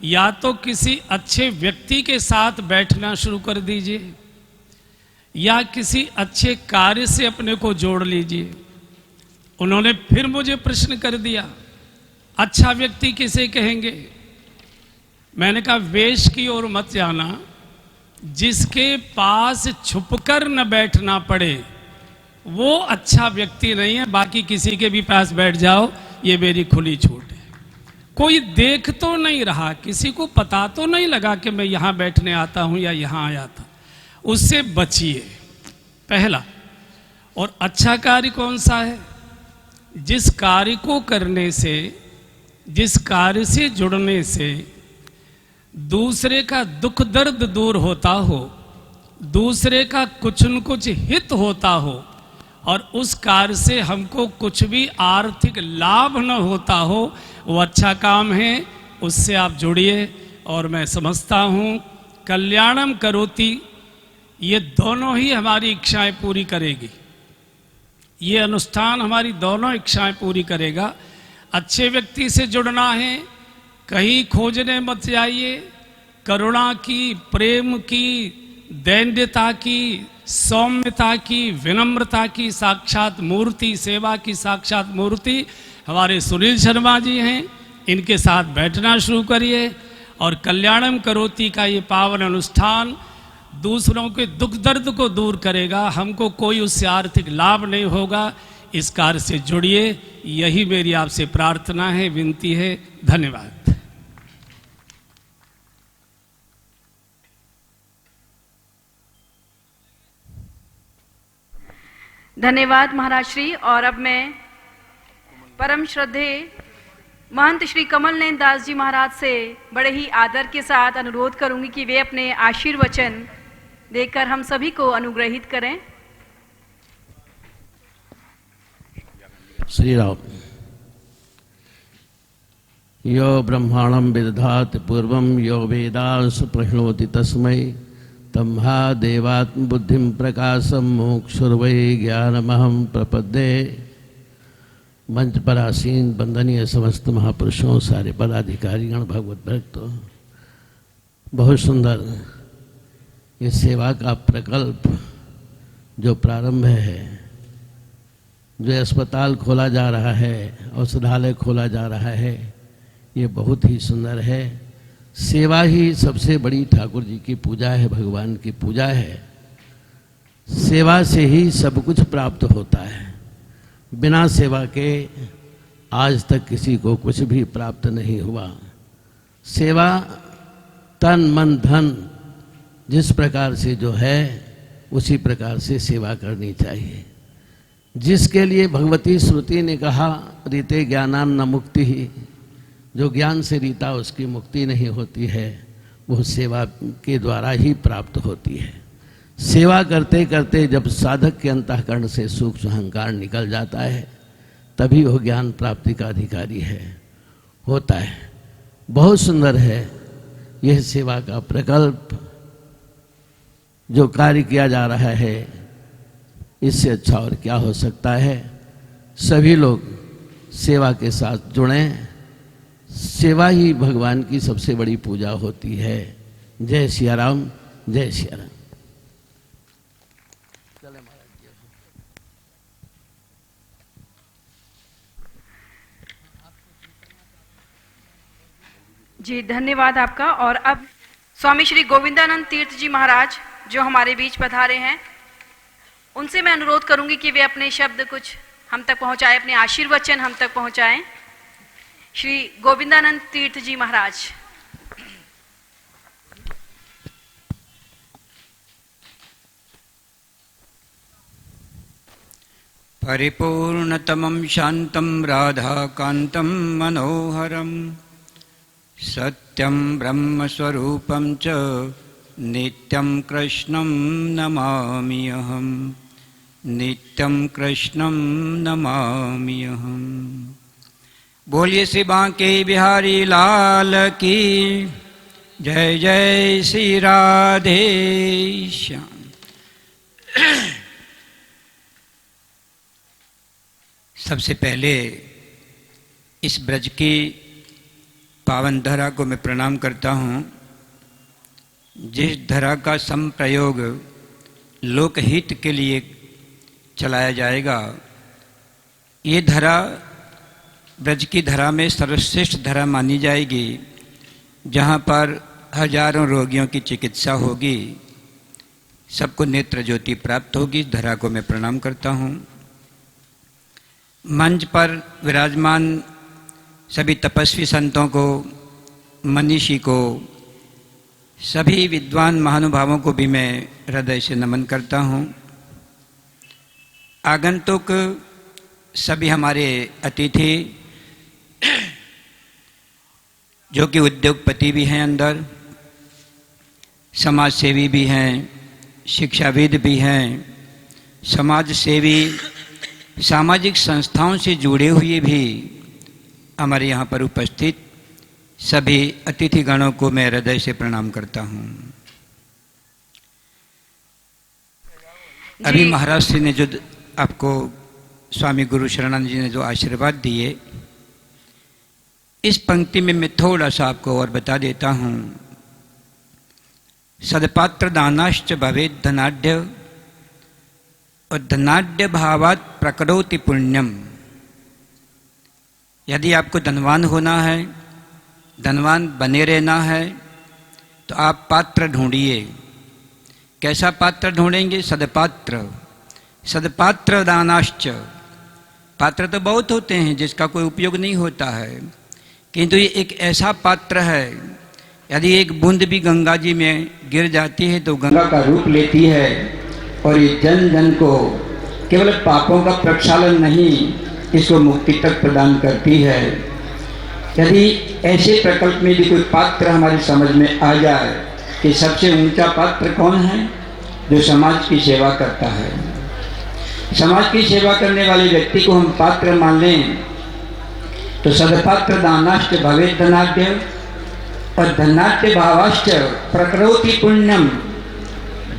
या तो किसी अच्छे व्यक्ति के साथ बैठना शुरू कर दीजिए, या किसी अच्छे कार्य से अपने को जोड़ लीजिए। उन्होंने फिर मुझे प्रश्न कर दिया, अच्छा व्यक्ति किसे कहेंगे? मैंने कहा वेश की ओर मत जाना, जिसके पास छुपकर न बैठना पड़े वो अच्छा व्यक्ति नहीं है। बाकी किसी के भी पास बैठ जाओ, ये मेरी खुली छूट है। कोई देख तो नहीं रहा, किसी को पता तो नहीं लगा कि मैं यहाँ बैठने आता हूँ या यहाँ आया था, उससे बचिए, पहला। और अच्छा कार्य कौन सा है? जिस कार्य को करने से, जिस कार्य से जुड़ने से दूसरे का दुख दर्द दूर होता हो, दूसरे का कुछ न कुछ हित होता हो, और उस कार्य से हमको कुछ भी आर्थिक लाभ न होता हो, वो अच्छा काम है, उससे आप जुड़िए। और मैं समझता हूँ कल्याणम करोति, ये दोनों ही हमारी इच्छाएं पूरी करेगी। ये अनुष्ठान हमारी दोनों इच्छाएं पूरी करेगा। अच्छे व्यक्ति से जुड़ना है, कहीं खोजने मत जाइए। करुणा की, प्रेम की, दैन्यता की, सौम्यता की, विनम्रता की साक्षात मूर्ति, सेवा की साक्षात मूर्ति हमारे सुनील शर्मा जी हैं। इनके साथ बैठना शुरू करिए और कल्याणम करोति का ये पावन अनुष्ठान दूसरों के दुख दर्द को दूर करेगा। हमको कोई उससे आर्थिक लाभ नहीं होगा। इस कार्य से जुड़िए, यही मेरी आपसे प्रार्थना है, विनती है। धन्यवाद। धन्यवाद महाराज श्री। और अब मैं परम श्रद्धेय महंत श्री कमल नयन दास जी महाराज से बड़े ही आदर के साथ अनुरोध करूंगी कि वे अपने आशीर्वचन देकर हम सभी को अनुग्रहित करें। श्री राम। यो ब्रह्मांडं विदधाति पूर्वं यो वेदांस प्रणोति तस्मै तम्हा देवात्म बुद्धिं प्रकाशं मोक्षुर्वै ज्ञानमहं प्रपद्ये। मंच पर आसीन वंदनीय समस्त महापुरुषों, सारे पदाधिकारीगण, भगवत भक्तों, बहुत सुंदर ये सेवा का प्रकल्प जो प्रारंभ है, जो अस्पताल खोला जा रहा है, औषधालय खोला जा रहा है, ये बहुत ही सुंदर है। सेवा ही सबसे बड़ी ठाकुर जी की पूजा है, भगवान की पूजा है। सेवा से ही सब कुछ प्राप्त होता है। बिना सेवा के आज तक किसी को कुछ भी प्राप्त नहीं हुआ। सेवा तन मन धन जिस प्रकार से जो है उसी प्रकार से सेवा करनी चाहिए। जिसके लिए भगवती श्रुति ने कहा रीते ज्ञानान न मुक्ति ही, जो ज्ञान से रीता उसकी मुक्ति नहीं होती है, वो सेवा के द्वारा ही प्राप्त होती है। सेवा करते करते जब साधक के अंतःकरण से सूक्ष्म अहंकार निकल जाता है, तभी वो ज्ञान प्राप्ति का अधिकारी है, होता है। बहुत सुंदर है यह सेवा का प्रकल्प जो कार्य किया जा रहा है। इससे अच्छा और क्या हो सकता है। सभी लोग सेवा के साथ जुड़ें। सेवा ही भगवान की सबसे बड़ी पूजा होती है। जय सिया राम, जय सिया राम। चले जी धन्यवाद आपका। और अब स्वामी श्री गोविंदानंद तीर्थ जी महाराज जो हमारे बीच पधारे हैं, उनसे मैं अनुरोध करूंगी कि वे अपने शब्द कुछ हम तक पहुंचाएं, अपने आशीर्वचन हम तक पहुंचाएं। श्री गोविंदानंद तीर्थ जी महाराज। परिपूर्णतमं शान्तं राधाकान्तं मनोहरं सत्यं ब्रह्मस्वरूपं च नित्यं कृष्णं नमामि अहं, नित्यं कृष्णं नमामि अहं। बोलिए श्री बांके बिहारी लाल की जय। जय श्री राधे श्याम। सबसे पहले इस ब्रज की पावन धरा को मैं प्रणाम करता हूँ, जिस धरा का संप्रयोग लोकहित के लिए चलाया जाएगा। ये धरा ब्रज की धरा में सर्वश्रेष्ठ धरा मानी जाएगी, जहाँ पर हजारों रोगियों की चिकित्सा होगी, सबको नेत्र ज्योति प्राप्त होगी। इस धरा को मैं प्रणाम करता हूँ। मंच पर विराजमान सभी तपस्वी संतों को, मनीषी को, सभी विद्वान महानुभावों को भी मैं हृदय से नमन करता हूँ। आगंतुक सभी हमारे अतिथि जो कि उद्योगपति भी हैं, अंदर समाज सेवी भी हैं, शिक्षाविद भी हैं, समाज सेवी सामाजिक संस्थाओं से जुड़े हुए भी हमारे यहाँ पर उपस्थित सभी अतिथिगणों को मैं हृदय से प्रणाम करता हूँ। अभी महाराज जी ने जो आपको स्वामी गुरु शरणानंद जी ने जो आशीर्वाद दिए, इस पंक्ति में मैं थोड़ा सा आपको और बता देता हूँ। सदपात्र दानाश्च भवेद धनाढ्य और धनाढ्य भावात प्रकरोति पुण्यम। यदि आपको धनवान होना है, धनवान बने रहना है, तो आप पात्र ढूंढिए। कैसा पात्र ढूंढेंगे? सदपात्र। सदपात्र दानाश्च। पात्र तो बहुत होते हैं जिसका कोई उपयोग नहीं होता है, किंतु ये एक ऐसा पात्र है, यदि एक बूंद भी गंगा जी में गिर जाती है तो गंगा का रूप लेती है, और ये जन जन को केवल पापों का प्रक्षालन नहीं, इसको मुक्ति तक प्रदान करती है। यदि ऐसे प्रकल्प में भी कोई पात्र हमारी समझ में आ जाए कि सबसे ऊंचा पात्र कौन है? जो समाज की सेवा करता है। समाज की सेवा करने वाले व्यक्ति को हम पात्र मान लें तो सदपात्र दानाश्च भवेद धनाढ्य और धनाढ्य भावाश्च प्रकरोति पुण्यम।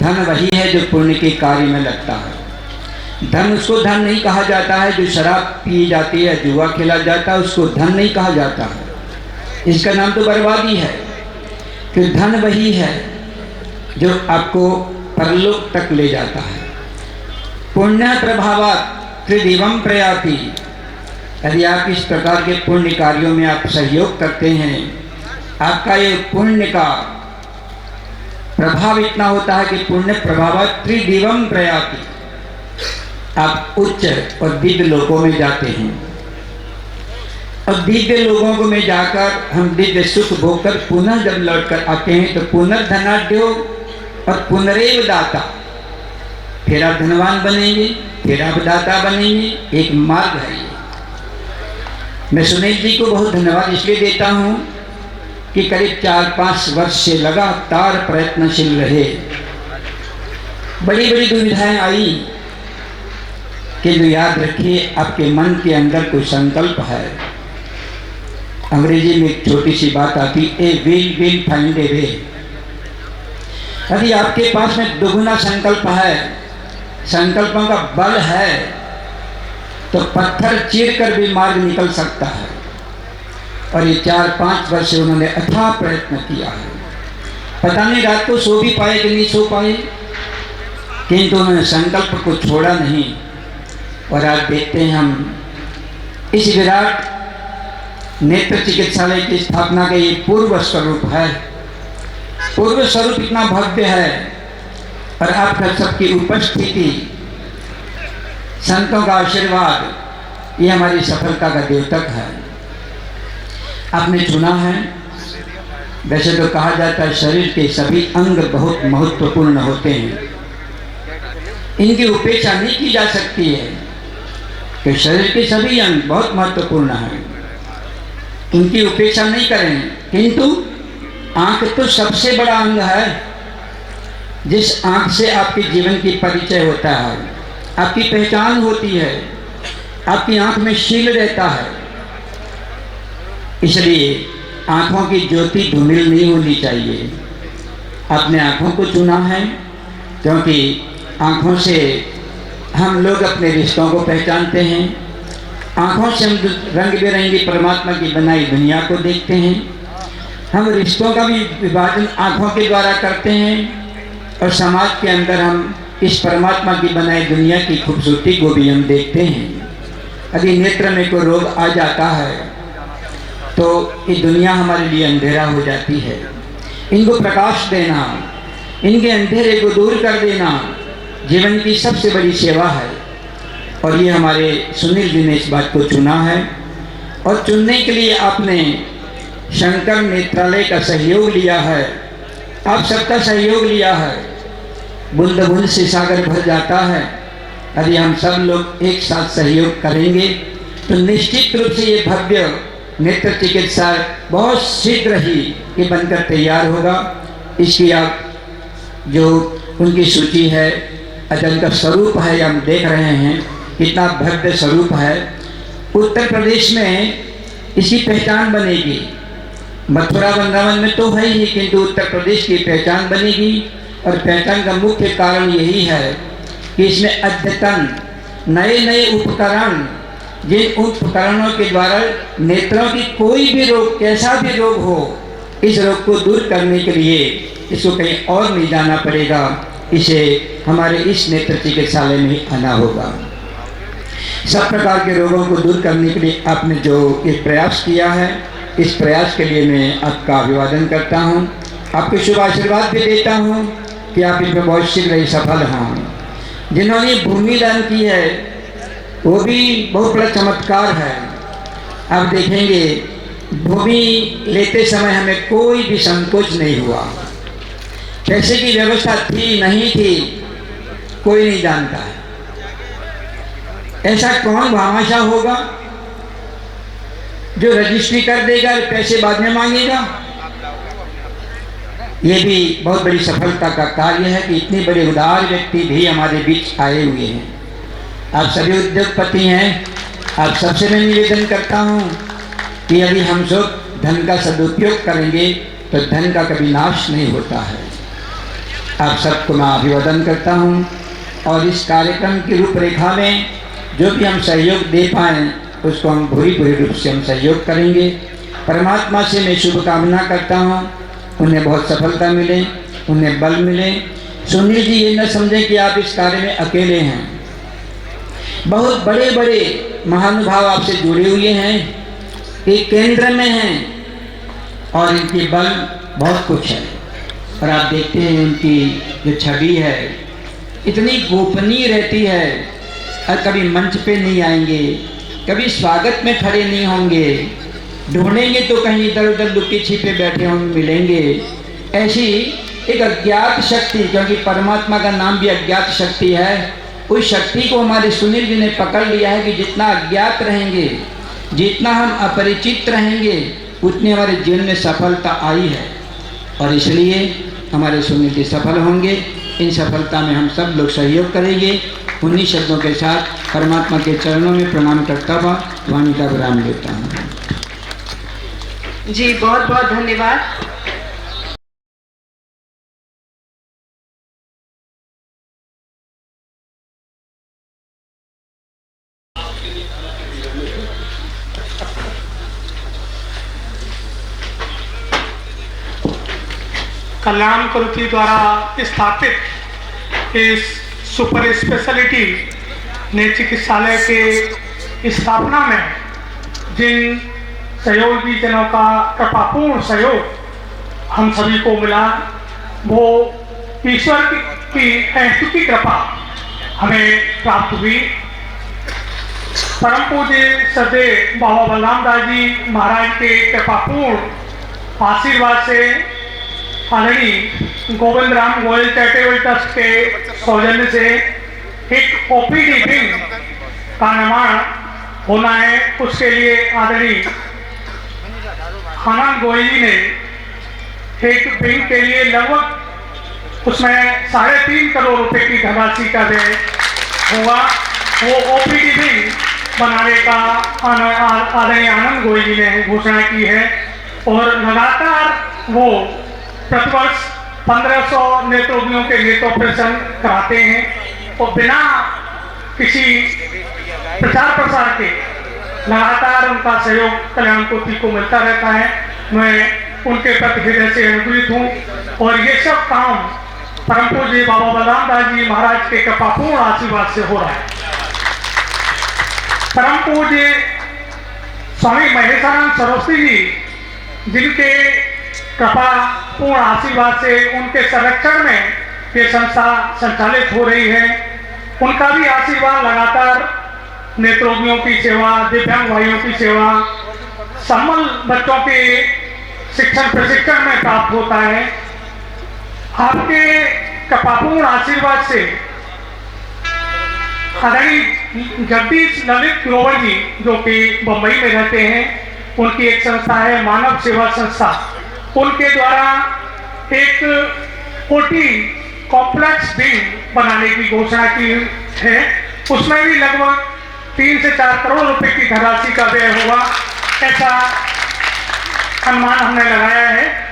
धन वही है जो पुण्य के कार्य में लगता है। धन उसको धन नहीं कहा जाता है जो शराब पी जाती है, जुआ खेला जाता है, उसको धन नहीं कहा जाता है। इसका नाम तो बर्बादी है। कि धन वही है जो आपको परलोक तक ले जाता है। पुण्य प्रभावात त्रिदिवम प्रयाति। यदि आप इस प्रकार के पुण्य कार्यों में आप सहयोग करते हैं, आपका ये पुण्य का प्रभाव इतना होता है कि पुण्य प्रभावात त्रिदिवम प्रयाति। आप उच्च और दिव्य लोकों में जाते हैं, और दिव्य लोगों में जाकर हम दिव्य सुख भोगकर पुनः जब लौटकर आते हैं तो पुनर्धनाढ्यो और पुनरेव दाता। फिर आप धनवान बनेंगे, फिर आप दाता बनेंगे। एक मार्ग है ये। मैं सुनील जी को बहुत धन्यवाद इसलिए देता हूँ कि करीब 4-5 वर्ष से लगातार प्रयत्नशील रहे। बड़ी बड़ी दुविधाएं आई, किंतु याद रखिए आपके मन के अंदर कोई संकल्प है। अंग्रेजी में एक छोटी सी बात आती, ए विल फाइंड ए वे। यदि आपके पास में दुगुना संकल्प है, संकल्पों का बल है, तो पत्थर चीरकर भी मार्ग निकल सकता है। और ये 4-5 वर्ष से उन्होंने अथाह प्रयत्न किया है। पता नहीं रात को सो भी पाए कि नहीं सो पाए, किंतु उन्होंने संकल्प को छोड़ा नहीं। और आज देखते हैं हम इस विराट नेत्र चिकित्सालय की स्थापना का ये पूर्व स्वरूप है। पूर्व स्वरूप इतना भव्य है और आपका सबकी उपस्थिति, संतों का आशीर्वाद, ये हमारी सफलता का द्योतक है। आपने चुना है। वैसे तो कहा जाता है शरीर के सभी अंग बहुत महत्वपूर्ण होते हैं, इनकी उपेक्षा नहीं की जा सकती है कि शरीर के सभी अंग बहुत महत्वपूर्ण हैं, इनकी उपेक्षा नहीं करें। किंतु आंख तो सबसे बड़ा अंग है। जिस आंख से आपके जीवन की परिचय होता है, आपकी पहचान होती है, आपकी आंख में शील रहता है। इसलिए आंखों की ज्योति धूमिल नहीं होनी चाहिए। आपने आंखों को चुना है क्योंकि आंखों से हम लोग अपने रिश्तों को पहचानते हैं, आंखों से हम रंग बिरंगी परमात्मा की बनाई दुनिया को देखते हैं। हम रिश्तों का भी विभाजन आंखों के द्वारा करते हैं और समाज के अंदर हम इस परमात्मा की बनाई दुनिया की खूबसूरती को भी हम देखते हैं। यदि नेत्र में कोई रोग आ जाता है तो ये दुनिया हमारे लिए अंधेरा हो जाती है। इनको प्रकाश देना, इनके अंधेरे को दूर कर देना जीवन की सबसे बड़ी सेवा है। और ये हमारे सुनील जी ने इस बात को चुना है और चुनने के लिए आपने शंकर नेत्रालय का सहयोग लिया है, आप सबका सहयोग लिया है। बूंद बूंद से सागर भर जाता है। यदि हम सब लोग एक साथ सहयोग करेंगे तो निश्चित रूप से ये भव्य नेत्र चिकित्सा बहुत शीघ्र ही ये बनकर तैयार होगा। इसकी आप जो उनकी सूची है, अजल का स्वरूप है, हम देख रहे हैं कितना भव्य स्वरूप है। उत्तर प्रदेश में इसकी पहचान बनेगी। मथुरा वृंदावन में तो है ही, किंतु उत्तर प्रदेश की पहचान बनेगी। और पहचान का मुख्य कारण यही है कि इसमें अद्यतन नए नए उपकरण, जिन उपकरणों के द्वारा नेत्रों की कोई भी रोग, कैसा भी रोग हो, इस रोग को दूर करने के लिए इसको कहीं और नहीं जाना पड़ेगा, इसे हमारे इस नेत्र चिकित्सालय में आना होगा। सब प्रकार के रोगों को दूर करने के लिए आपने जो ये प्रयास किया है, इस प्रयास के लिए मैं आपका अभिवादन करता हूँ, आपके शुभ आशीर्वाद भी देता हूँ कि आप इसमें बहुत शीघ्र ही सफल हों। जिन्होंने भूमि दान की है वो भी बहुत बड़ा चमत्कार है। आप देखेंगे भूमि लेते समय हमें कोई भी संकोच नहीं हुआ। पैसे की व्यवस्था थी नहीं थी कोई नहीं जानता है। ऐसा कौन भामाशाह होगा जो रजिस्ट्री कर देगा और पैसे बाद में मांगेगा। ये भी बहुत बड़ी सफलता का कार्य है कि इतने बड़े उदार व्यक्ति भी हमारे बीच आए हुए हैं। आप सभी उद्योगपति हैं, आप सबसे मैं निवेदन करता हूँ कि यदि हम सब धन का सदुपयोग करेंगे तो धन का कभी नाश नहीं होता है। आप सबको मैं अभिवादन करता हूँ और इस कार्यक्रम की रूपरेखा में जो भी हम सहयोग दे पाएँ उसको हम पूरी रूप से हम सहयोग करेंगे। परमात्मा से मैं शुभकामना करता हूँ, उन्हें बहुत सफलता मिले, उन्हें बल मिले। सुनील जी ये न समझें कि आप इस कार्य में अकेले हैं। बहुत बड़े बड़े महानुभाव आपसे जुड़े हुए हैं, एक केंद्र में हैं और इनकी बल बहुत कुछ है। और आप देखते हैं उनकी जो छवि है इतनी गोपनीय रहती है और कभी मंच पे नहीं आएंगे, कभी स्वागत में खड़े नहीं होंगे, ढूंढेंगे तो कहीं इधर उधर लुके छिपे बैठे होंगे मिलेंगे। ऐसी एक अज्ञात शक्ति, क्योंकि परमात्मा का नाम भी अज्ञात शक्ति है, उस शक्ति को हमारे सुनील जी ने पकड़ लिया है कि जितना अज्ञात रहेंगे, जितना हम अपरिचित रहेंगे, उतनी हमारे जीवन में सफलता आई है। और इसलिए हमारे सुनील जी सफल होंगे। इन सफलता में हम सब लोग सहयोग करेंगे। उन्हीं शब्दों के साथ परमात्मा के चरणों में प्रणाम करता हुआ वाणी का विराम लेता हूँ। जी बहुत बहुत धन्यवाद। कल्याण कुरुति द्वारा स्थापित इस सुपर स्पेशलिटी नेत्र चिकित्सालय के स्थापना में जिन सहयोगी जनों का कृपापूर्ण सहयोग हम सभी को मिला, वो ईश्वर की अस्तुति कृपा हमें प्राप्त हुई। परम पूज्य सदैव बाबा बलराम दास जी महाराज के कृपापूर्ण आशीर्वाद से आदरणीय गोविंद राम गोयल चैरिटेबल ट्रस्ट के सौजन्य से एक ओपीडी विंग का निर्माण होना है। उसके लिए आदरणीय आनंद गोयल जी ने एक विंग के लिए लगभग उसमें 3.5 करोड़ रुपए की धनराशि का व्यय होगा। वो ओपीडी विंग बनाने का आदरणीय आनंद गोयल जी ने घोषणा की है और लगातार वो प्रतिवर्ष 1500 नेत्रोगियों के नेत्र ऑपरेशन कराते हैं और बिना किसी प्रचार प्रसार के लगातार उनका सहयोग कल्याण कोटि को मिलता रहता है। मैं उनके प्रति हृदय से अनुग्रहित हूँ और ये सब काम परम पूज्य बाबा बलराम दास जी महाराज के कृपापूर्ण आशीर्वाद से हो रहा है। परम पूज्य स्वामी महेशानंद सरस्वती जी जिनके कृपा पूर्ण आशीर्वाद से उनके संरक्षण में ये संस्था संचालित हो रही है, उनका भी आशीर्वाद लगातार नेत्रोगियों की सेवा, दिव्यांग भाइयों की सेवा, सम्मल बच्चों के शिक्षण प्रशिक्षण में प्राप्त होता है। आपके कृपापूर्ण आशीर्वाद से आदरणीय जगदीश ललित ग्रोवर जी जो कि बंबई में रहते हैं, उनकी एक संस्था है मानव सेवा संस्था, उनके द्वारा एक ओटी कॉम्प्लेक्स विंग बनाने की घोषणा की है। उसमें भी लगभग 3 से 4 करोड़ रुपए की धनराशि का व्यय होगा, ऐसा अनुमान हमने लगाया है।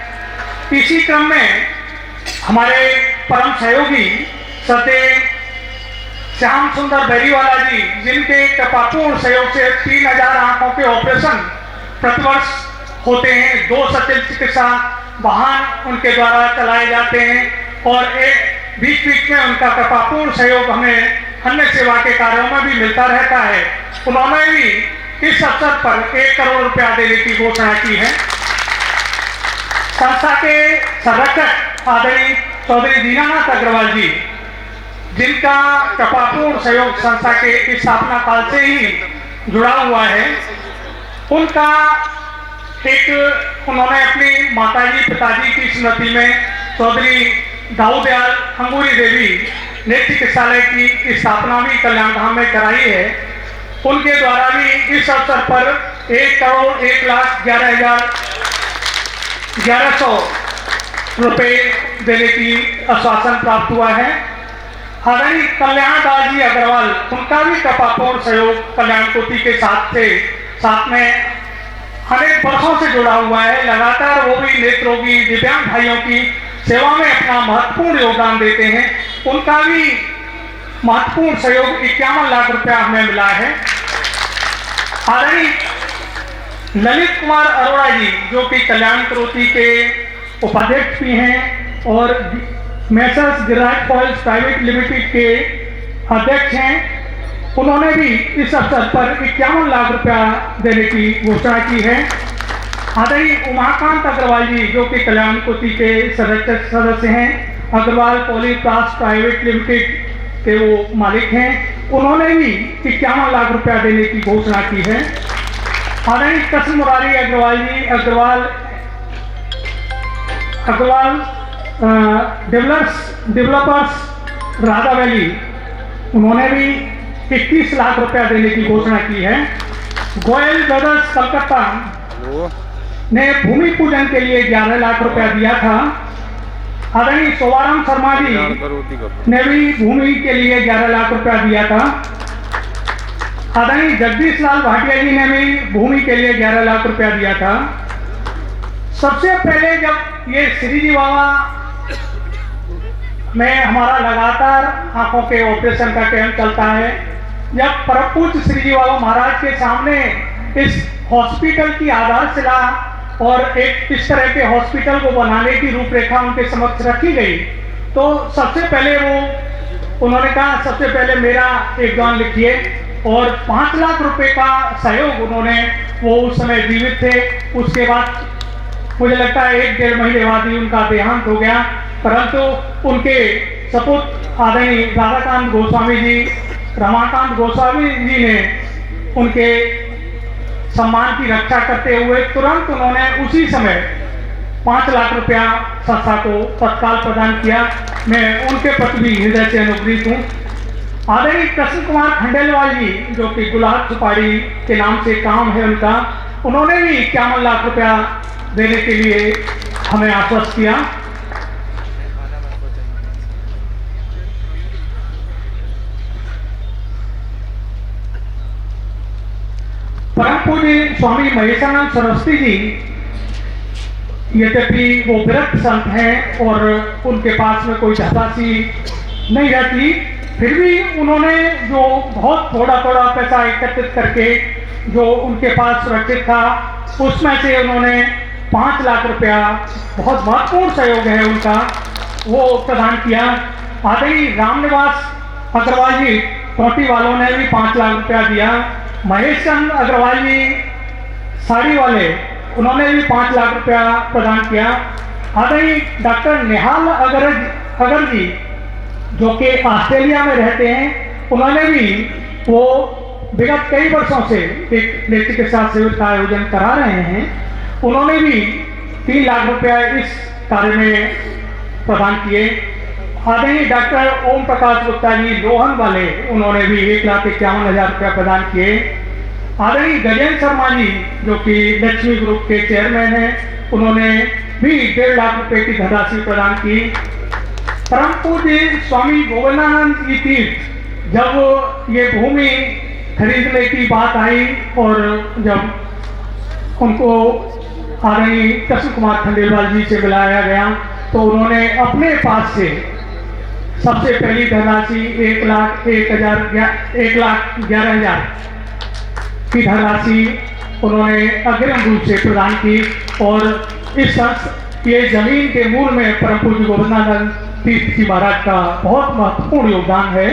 इसी क्रम में हमारे परम सहयोगी सदैव श्याम सुंदर बेरीवाला जी जिनके कृपापूर्ण सहयोग से 3000 आंखों के ऑपरेशन प्रतिवर्ष होते हैं, 2 सचल चिकित्सा वाहन उनके द्वारा चलाए जाते हैं और एक बीच बीच में उनका कृपापूर्ण सहयोग हमें अन्य सेवा के कार्यों में भी मिलता रहता है। उन्होंने भी इस अवसर पर 1 करोड़ रुपया देने की घोषणा की है। संस्था के संरक्षक आदरणीय चौधरी दीनानाथ अग्रवाल जी जिनका कृपापूर्ण सहयोग संस्था के स्थापना काल से ही जुड़ा हुआ है, उनका उन्होंने अपनी माताजी पिताजी की स्मृति में चौधरी दाऊदयाल अंगूरी देवी नेत्र चिकित्सालय की स्थापना भी कल्याण धाम में कराई है। उनके द्वारा भी इस अवसर पर 1,11,1100 रुपए देने की आश्वासन प्राप्त हुआ है। आदरणीय कल्याण दास जी अग्रवाल, उनका भी कृपापूर्ण सहयोग कल्याण कोटि के साथ में अनेक वर्षों से जुड़ा हुआ है। लगातार वो भी नेत्रोगी दिव्यांग भाइयों की सेवा में अपना महत्वपूर्ण योगदान देते हैं। उनका भी महत्वपूर्ण सहयोग 51 लाख रुपया हमें मिला है। आदरणीय ललित कुमार अरोड़ा जी जो कि कल्याण कोटि के उपाध्यक्ष भी हैं और messrs Giraj falls private limited के अध्यक्ष हैं, उन्होंने भी इस अवसर पर 51 लाख रुपया देने की घोषणा की है। आदरणीय उमाकांत अग्रवाल जी जो कि कल्याण कोटि के संरक्षक सदस्य हैं, अग्रवाल पॉलीप्लास्ट प्राइवेट लिमिटेड के वो मालिक हैं, उन्होंने भी 51 लाख रुपया देने की घोषणा की है। आदरणीय कृष्ण मुरारी अग्रवाल जी अग्रवाल डेवलपर्स राधा वैली, उन्होंने भी 21 लाख रुपया देने की घोषणा की है। गोयल ब्रदर्स कलकत्ता ने भूमि पूजन के लिए 11 लाख रुपया दिया था। आदरणीय सोवाराम शर्मा जी ने भी भूमि के लिए 11 लाख रुपया दिया था। आदरणीय जगदीश लाल भाटिया जी ने भी भूमि के लिए 11 लाख रुपया दिया था। सबसे पहले जब ये श्रीजी बाबा में हमारा लगातार आंखों के ऑपरेशन का कैंप चलता है, जब परम पूज्य श्रीजी बाबा महाराज के सामने इस हॉस्पिटल की आधारशिला और एक इस तरह के हॉस्पिटल को बनाने की रूपरेखा उनके समक्ष रखी गई, तो सबसे पहले उन्होंने कहा सबसे पहले मेरा योगदान लिखिए और 5 लाख रुपए का सहयोग उन्होंने वो उस समय जीवित थे। उसके बाद मुझे लगता है 1-1.5 महीने बाद ही उनका देहांत हो गया, परंतु उनके सपूत आदरणीय राधाकांत गोस्वामी जी, रमाकांत गोस्वामी जी ने उनके सम्मान की रक्षा करते हुए तुरंत उन्होंने उसी समय 5 लाख रुपया संस्था को तत्काल प्रदान किया। मैं उनके प्रति भी हृदय से अनुग्रहित हूँ। आदरणीय कृष्ण कुमार खंडेलवाल जी, जो कि गुलाब सुपारी के नाम से काम है उनका, उन्होंने भी 51 लाख रुपया देने के लिए हमें आश्वस्त किया। परम पूज्य स्वामी महेशानंद सरस्वती जी, यद्यपि वो विरक्त संत हैं और उनके पास में कोई धनराशि नहीं रहती, फिर भी उन्होंने जो बहुत थोड़ा थोड़ा पैसा एकत्रित करके जो उनके पास सुरक्षित था, उसमें से उन्होंने 5 लाख रुपया, बहुत महत्वपूर्ण सहयोग है उनका, वो प्रदान किया। आदरणीय रामनिवास अग्रवाल जी कोटी वालों ने भी 5 लाख रुपया दिया। महेश चंद अग्रवाल जी साड़ी वाले, उन्होंने भी 5 लाख रुपया प्रदान किया। आदरणीय डॉक्टर निहाल अगर जी, जो कि ऑस्ट्रेलिया में रहते हैं, उन्होंने भी वो विगत कई वर्षों से एक नेत्र चिकित्सा शिविर का आयोजन करा रहे हैं, उन्होंने भी 3 लाख रुपया इस कार्य में प्रदान किए। आदरणीय डॉक्टर ओम प्रकाश गुप्ता जी लोहन वाले, उन्होंने भी 1,51,000 रुपया प्रदान किए। आदरणीय गजेंद्र शर्मा जी, जो कि लक्ष्मी ग्रुप के चेयरमैन हैं, उन्होंने भी 1.5 लाख रुपए की धनराशि प्रदान की। परम पूज्य स्वामी गोविंदानंद जी तीर्थ, जब ये भूमि खरीदने की बात आई और जब उनको आदरणीय कृष्ण कुमार खंडेलवाल जी से बुलाया गया, तो उन्होंने अपने पास से सबसे पहली धनराशि 1,11,000 की धनराशि उन्होंने अग्रिम रूप से प्रदान की और इस ये जमीन के मूल में परम पूज्य गोविंदानंद तीर्थ जी महाराज का बहुत महत्वपूर्ण योगदान है।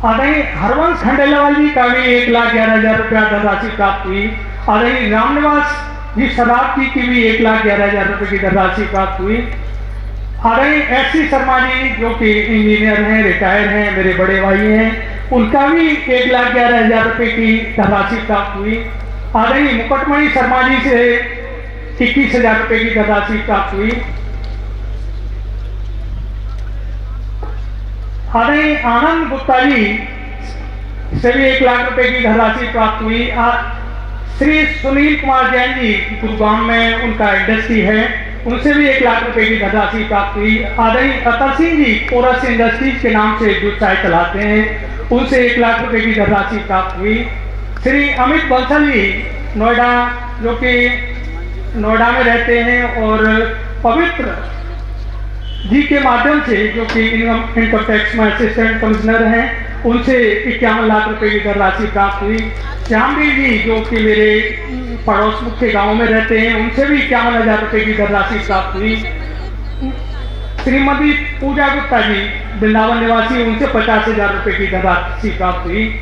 आदरणीय हरवंश खंडेलवाल जी का भी 1,11,000 रुपया धनराशि प्राप्त हुई। आदरणीय रामनिवास जी शराब जी की भी 1,11,000 रुपये की धनराशि प्राप्त हुई। आदरणीय एस.सी. शर्मा जी, जो कि इंजीनियर हैं, रिटायर हैं, मेरे बड़े भाई हैं, उनका भी 1,11,000 रुपये की धनराशि प्राप्त हुई। आदरणीय मुकुटमणि शर्मा जी से 21,000 रुपये की धनराशि प्राप्त हुई। आदरणीय आनंद गुप्ता जी से भी 1 लाख रुपए की धनराशि प्राप्त हुई। श्री सुनील कुमार जैन जी गुरुग्राम में उनका इंडस्ट्री है, उनसे भी 1 लाख रुपए की धनराशि प्राप्त हुई। आदरणीय अतर सिंह जी कोरस इंडस्ट्रीज के नाम से दूध चाय चलाते हैं, उनसे 1 लाख रुपए की धनराशि प्राप्त हुई। श्री अमित बंसल जी नोएडा, जो कि नोएडा में रहते हैं और पवित्र जी के माध्यम से, जो कि इनकम टैक्स में असिस्टेंट कमिश्नर हैं, उनसे 51 लाख रुपए की धनराशि प्राप्त हुई। श्यामवीर जी, जो कि मेरे पड़ोस मुख्य गांव में रहते हैं, उनसे भी 51,000 रुपए की धनराशि प्राप्त हुई। श्रीमती पूजा गुप्ता जी वृंदावन निवासी, उनसे 50,000 रुपए की धनराशि प्राप्त हुई।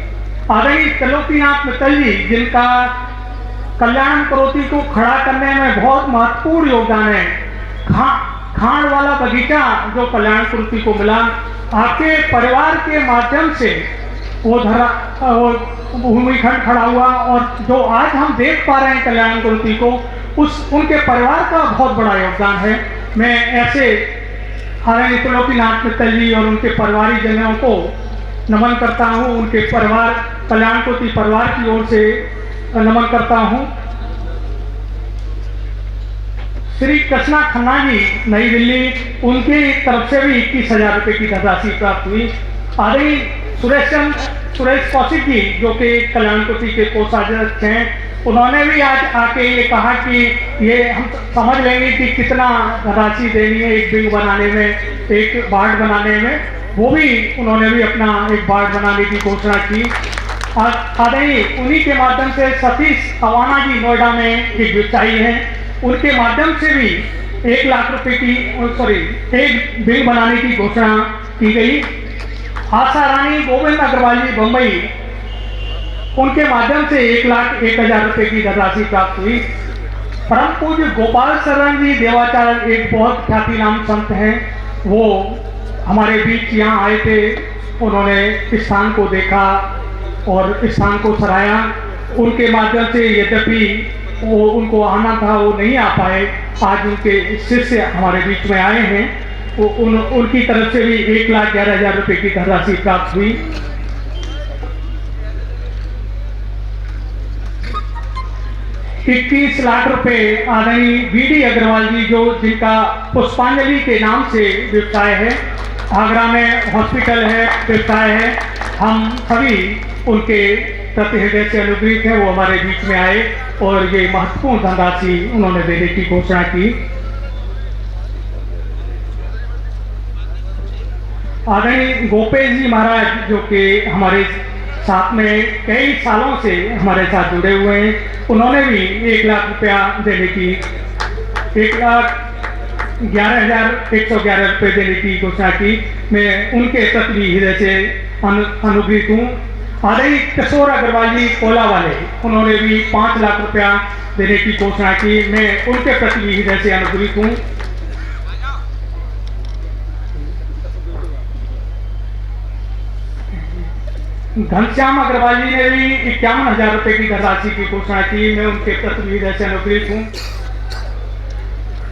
आदरणीय त्रिलोकीनाथ मित्तल जी, जिनका कल्याण करोती को खड़ा करने में बहुत महत्वपूर्ण योगदान है, खान वाला बगीचा जो कल्याण करोती को मिला, आपके परिवार के माध्यम से वो भूमिखंड खड़ा हुआ और जो आज हम देख पा रहे हैं कल्याण करोती को, उनके परिवार का बहुत बड़ा योगदान है। मैं ऐसे आदरणीय त्रिलोकीनाथ मित्तल जी और उनके परिवारिक जनों को नमन करता हूँ, उनके परिवार कल्याण करोती परिवार की ओर से नमन करता हूँ। श्री कृष्णा खन्ना जी नई दिल्ली, उनकी तरफ से भी 21,000 रुपये की धनराशि प्राप्त हुई। आदरणीय सुरेश कौशिक जी, जो कि कल्याण करोती के कोषाध्यक्ष हैं, उन्होंने भी आज आके ये कहा कि ये हम समझ लेंगे कि कितना धनराशि देनी है एक विंग बनाने में, एक वार्ड बनाने में, वो भी उन्होंने भी अपना एक वार्ड बनाने की घोषणा की। आदरणीय उन्हीं के माध्यम से सतीश अवाना जी नोएडा में एक व्यवसायी हैं, उनके माध्यम से भी 1 लाख रुपए की एक बिल बनाने की घोषणा की गई। आशा रानी गोविंद अग्रवाल जी बम्बई, उनके माध्यम से 1,01,000 रुपए की धनराशि प्राप्त हुई। परम पूज्य गोपाल शरण जी देवाचार्य एक बहुत ख्याति नाम संत हैं, वो हमारे बीच यहाँ आए थे। उन्होंने स्थान को देखा और स्थान को सराहा। उनके माध्यम से यद्यपि वो उनको आना था, वो नहीं आ पाए। आज उनके शिष्य हमारे बीच में आए हैं, वो उनकी तरफ से भी 1,11,000 रुपए की धनराशि प्राप्त हुई। 21 लाख रुपए आदरणीय BD अग्रवाल जी, जो जिनका पुष्पांजलि के नाम से व्यवसाय है, आगरा में हॉस्पिटल है, व्यवसाय है, हम सभी उनके प्रति हृदय से अनुग्रहित हैं। वो हमारे बीच में आए और ये महत्वपूर्ण धनराशि उन्होंने देने की घोषणा की। आदरणीय गोपेश जी महाराज, जो कि हमारे साथ में कई सालों से हमारे साथ जुड़े हुए हैं, उन्होंने भी 1 लाख रुपया देने की 1,11,111 रुपये देने की घोषणा की। मैं उनके प्रति भी हृदय से अनुग्रहित हूँ। आदरणीय किशोर अग्रवाल जी कोला वाले, उन्होंने भी 5 लाख रुपया देने की घोषणा की। मैं उनके प्रति भी हृदय से अनुग्रहित हूँ। घनश्याम अग्रवाल जी ने भी 51,000 रुपए की धनराशि की घोषणा की। मैं उनके प्रति भी हृदय से अनुग्रहित हूँ।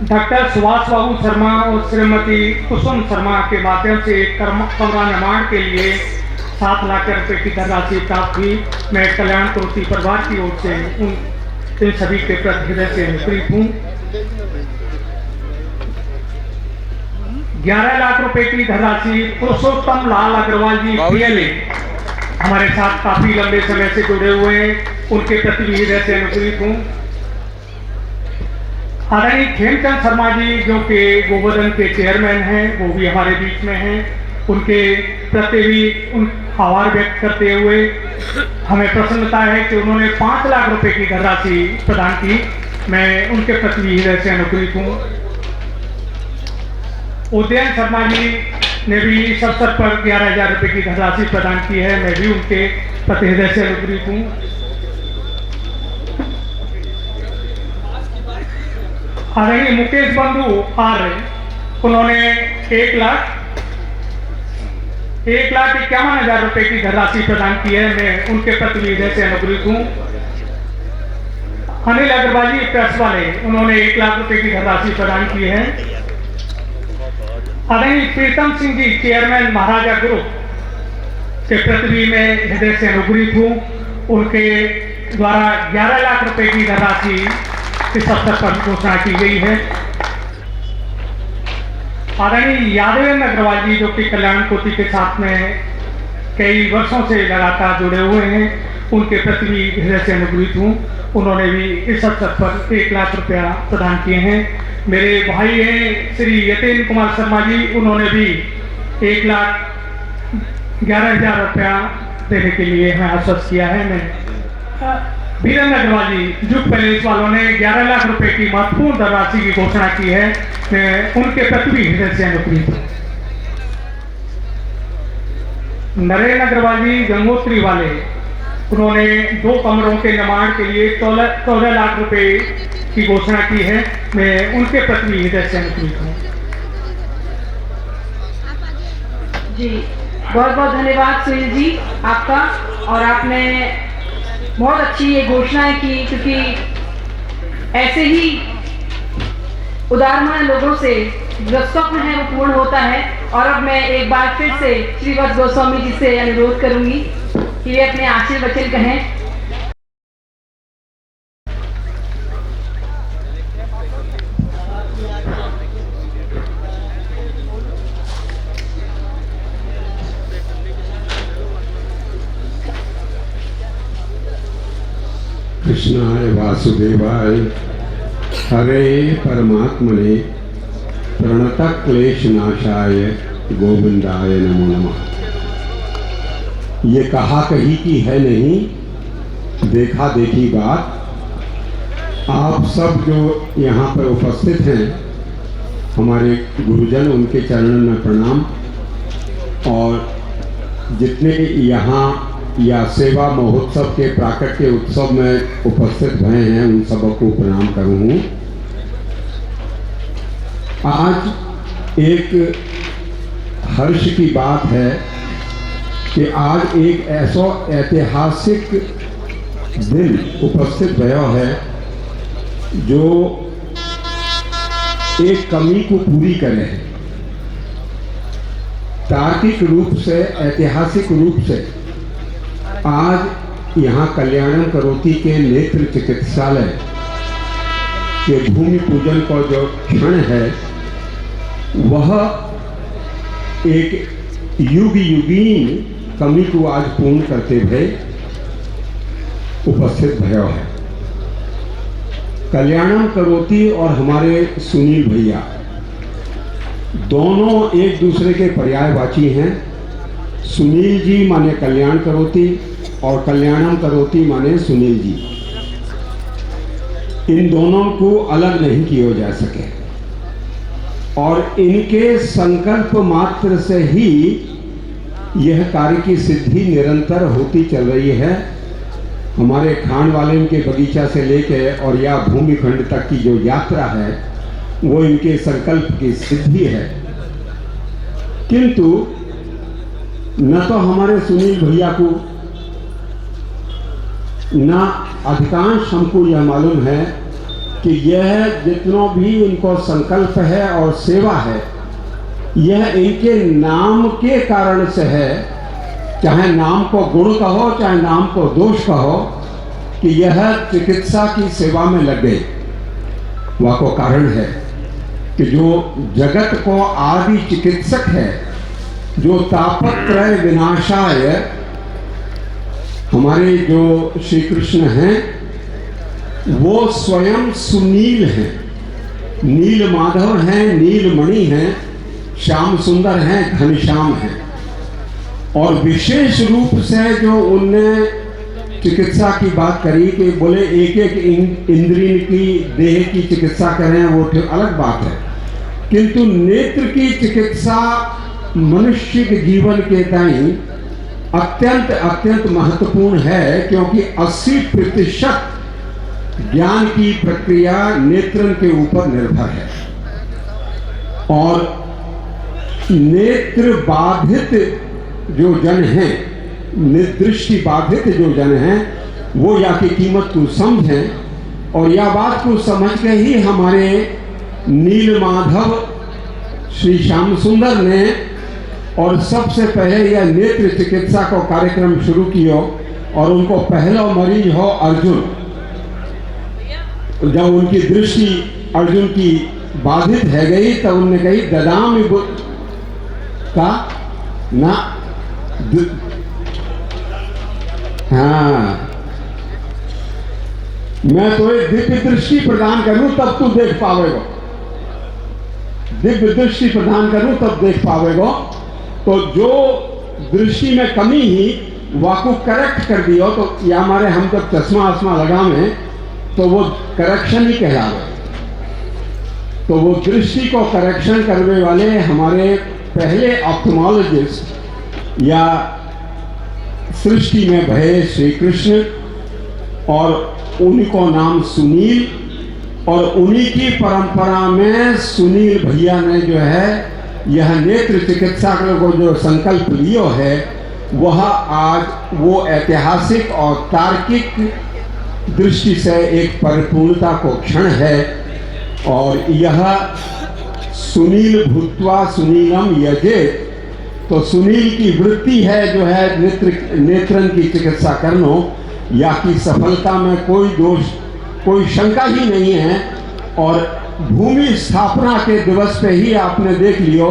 डॉक्टर सुभाष बाबू शर्मा और श्रीमती कुसुम शर्मा के माध्यम से कमरा निर्माण के लिए 7 लाख रुपए की धनराशि प्राप्त हुई। मैं कल्याण कुर्ती परिवार की ओर से इन सभी के प्रति हृदय से अनुग्रहित हूँ। 11 लाख रुपए की धनराशि पुरुषोत्तम लाल अग्रवाल जी PLA, हमारे साथ काफी लंबे समय से जुड़े हुए हैं, उनके प्रति भी हृदय से अनुग्रहित हूँ। आदरणीय खेमचंद शर्मा जी, जो कि गोवर्धन के चेयरमैन हैं, वो भी हमारे बीच में हैं। उनके प्रति भी आभार व्यक्त करते हुए हमें प्रसन्नता है कि उन्होंने 5 लाख रुपए की धनराशि प्रदान की। मैं उनके प्रति भी हृदय से अनुग्रहित हूँ। उदयन शर्मा जी ने भी इस अवसर पर 11,000 रुपए की धनराशि प्रदान की है। मैं भी उनके प्रति हृदय से अनुग्रहित हूँ। आदरणीय मुकेश बंधु आर्य, उन्होंने 1,51,000 रुपए की धनराशि प्रदान की है। मैं उनके प्रति हृदय से अनुग्रहित हूँ। अनिल अग्रवाल जी प्रेस वाले, उन्होंने 1 लाख रुपए की धनराशि प्रदान की है। आदरणीय प्रीतम सिंह जी, चेयरमैन महाराजा ग्रुप के प्रति भी मैं हृदय से अनुग्रहित हूँ। उनके द्वारा 11 लाख रुपए की धनराशि इस अवसर पर घोषणा की गई है। आदरणीय यादवेंद्र अग्रवाल जी, जो कि कल्याण कोटि के साथ में कई वर्षों से लगातार जुड़े हुए हैं, उनके प्रति भी हृदय से अनुग्रहित हूँ। उन्होंने भी इस अवसर पर 1 लाख रुपया प्रदान किए हैं। मेरे भाई हैं श्री यतेन्द्र कुमार शर्मा जी, उन्होंने भी 1,11,000 रुपया देने के लिए हमें आश्वस्त किया है। मैं वीरेंद्र अग्रवाल जी, जुग पैलेस वालों ने 11 लाख रुपए की महत्वपूर्ण धनराशि की घोषणा की है। मैं उनके प्रति भी हृदय से अनुग्रहित हूँ। नरेंद्र अग्रवाल जी गंगोत्री वाले, उन्होंने 2 कमरों के निर्माण के लिए 14 लाख रुपए की घोषणा की है। मैं उनके प्रति भी हृदय से अनुग्रहित हूँ। जी, बहुत बहुत धन्यवाद सुनील जी आपका। और आपने बहुत अच्छी ये घोषणाएं की, क्योंकि ऐसे ही उदार मन लोगों से जो स्वप्न है वो पूर्ण होता है। और अब मैं एक बार फिर से श्रीवत्स गोस्वामी जी से अनुरोध करूंगी कि वे अपने आशीर्वचन कहें। कृष्णाय वासुदेवाय हरे परमात्मने प्रणतक्लेशनाशाय गोविंदाय नमो नमः। ये कहा कही की है नहीं, देखा देखी बात। आप सब जो यहाँ पर उपस्थित हैं, हमारे गुरुजन, उनके चरणों में प्रणाम। और जितने यहाँ या सेवा महोत्सव के प्राकट्य उत्सव में उपस्थित भए हैं उन सबको प्रणाम करूँ। आज एक हर्ष की बात है कि आज एक ऐसा ऐतिहासिक दिन उपस्थित भयो है जो एक कमी को पूरी करे है। तार्किक रूप से, ऐतिहासिक रूप से आज यहाँ कल्याणम करोति के नेत्र चिकित्सालय के भूमि पूजन का जो क्षण है वह एक युग युगीन कमी को आज पूर्ण करते हुए उपस्थित भयो है। कल्याणम करोति और हमारे सुनील भैया दोनों एक दूसरे के पर्यायवाची हैं। सुनील जी माने कल्याण करोति और कल्याणम करोति माने सुनील जी। इन दोनों को अलग नहीं किया जा सके और इनके संकल्प मात्र से ही यह कार्य की सिद्धि निरंतर होती चल रही है। हमारे खान वाले के बगीचा से लेके और या भूमिखंड तक की जो यात्रा है वो इनके संकल्प की सिद्धि है। किंतु न तो हमारे सुनील भैया को न अधिकांश हमको यह मालूम है कि यह जितना भी इनको संकल्प है और सेवा है यह इनके नाम के कारण से है। चाहे नाम को गुण कहो चाहे नाम को दोष कहो कि यह चिकित्सा की सेवा में लग गए। वह को कारण है कि जो जगत को आदि चिकित्सक है, जो तापत्रय विनाशाय हमारे जो श्री कृष्ण हैं वो स्वयं सुनील हैं, नील माधव हैं, नीलमणि हैं, श्याम सुंदर हैं, घनश्याम हैं। और विशेष रूप से जो उनने चिकित्सा की बात करी कि बोले एक एक इंद्रिय की देह की चिकित्सा करें वो अलग बात है, किंतु नेत्र की चिकित्सा मनुष्य के जीवन के दाई अत्यंत अत्यंत महत्वपूर्ण है, क्योंकि 80% ज्ञान की प्रक्रिया नेत्रन के ऊपर निर्भर है। और नेत्र बाधित जो जन हैं, दृष्टि बाधित जो जन हैं वो या की कीमत को समझें और या बात को समझ के ही हमारे नील माधव श्री श्याम सुंदर ने और सबसे पहले यह नेत्र चिकित्सा का कार्यक्रम शुरू किया। और उनको पहला मरीज हो अर्जुन, जब उनकी दृष्टि अर्जुन की बाधित है गई तब उन्होंने कही ददामी का ना हाँ मैं तो एक दिव्य दृष्टि प्रदान करूं तब तू देख पावेगा, दिव्य दृष्टि प्रदान करूं तब देख पावेगा। तो जो दृष्टि में कमी ही वाकू करेक्ट कर दियो तो या हमारे हम जब चश्मा आसमा लगा में तो वो करेक्शन ही कहलावे। तो वो दृष्टि को करेक्शन करने वाले हमारे पहले ऑप्थेमोलॉजिस्ट या सृष्टि में भये श्री कृष्ण और उन्हीं को नाम सुनील, और उन्हीं की परंपरा में सुनील भैया ने जो है यह नेत्र चिकित्सा को जो संकल्प लियो है वह आज वो ऐतिहासिक और तार्किक दृष्टि से एक परिपूर्णता को क्षण है। और यह सुनील भूत्वा सुनीलम यजे, तो सुनील की वृत्ति है जो है नेत्रन की चिकित्सा करनो, या की सफलता में कोई दोष कोई शंका ही नहीं है। और भूमि स्थापना के दिवस पे ही आपने देख लियो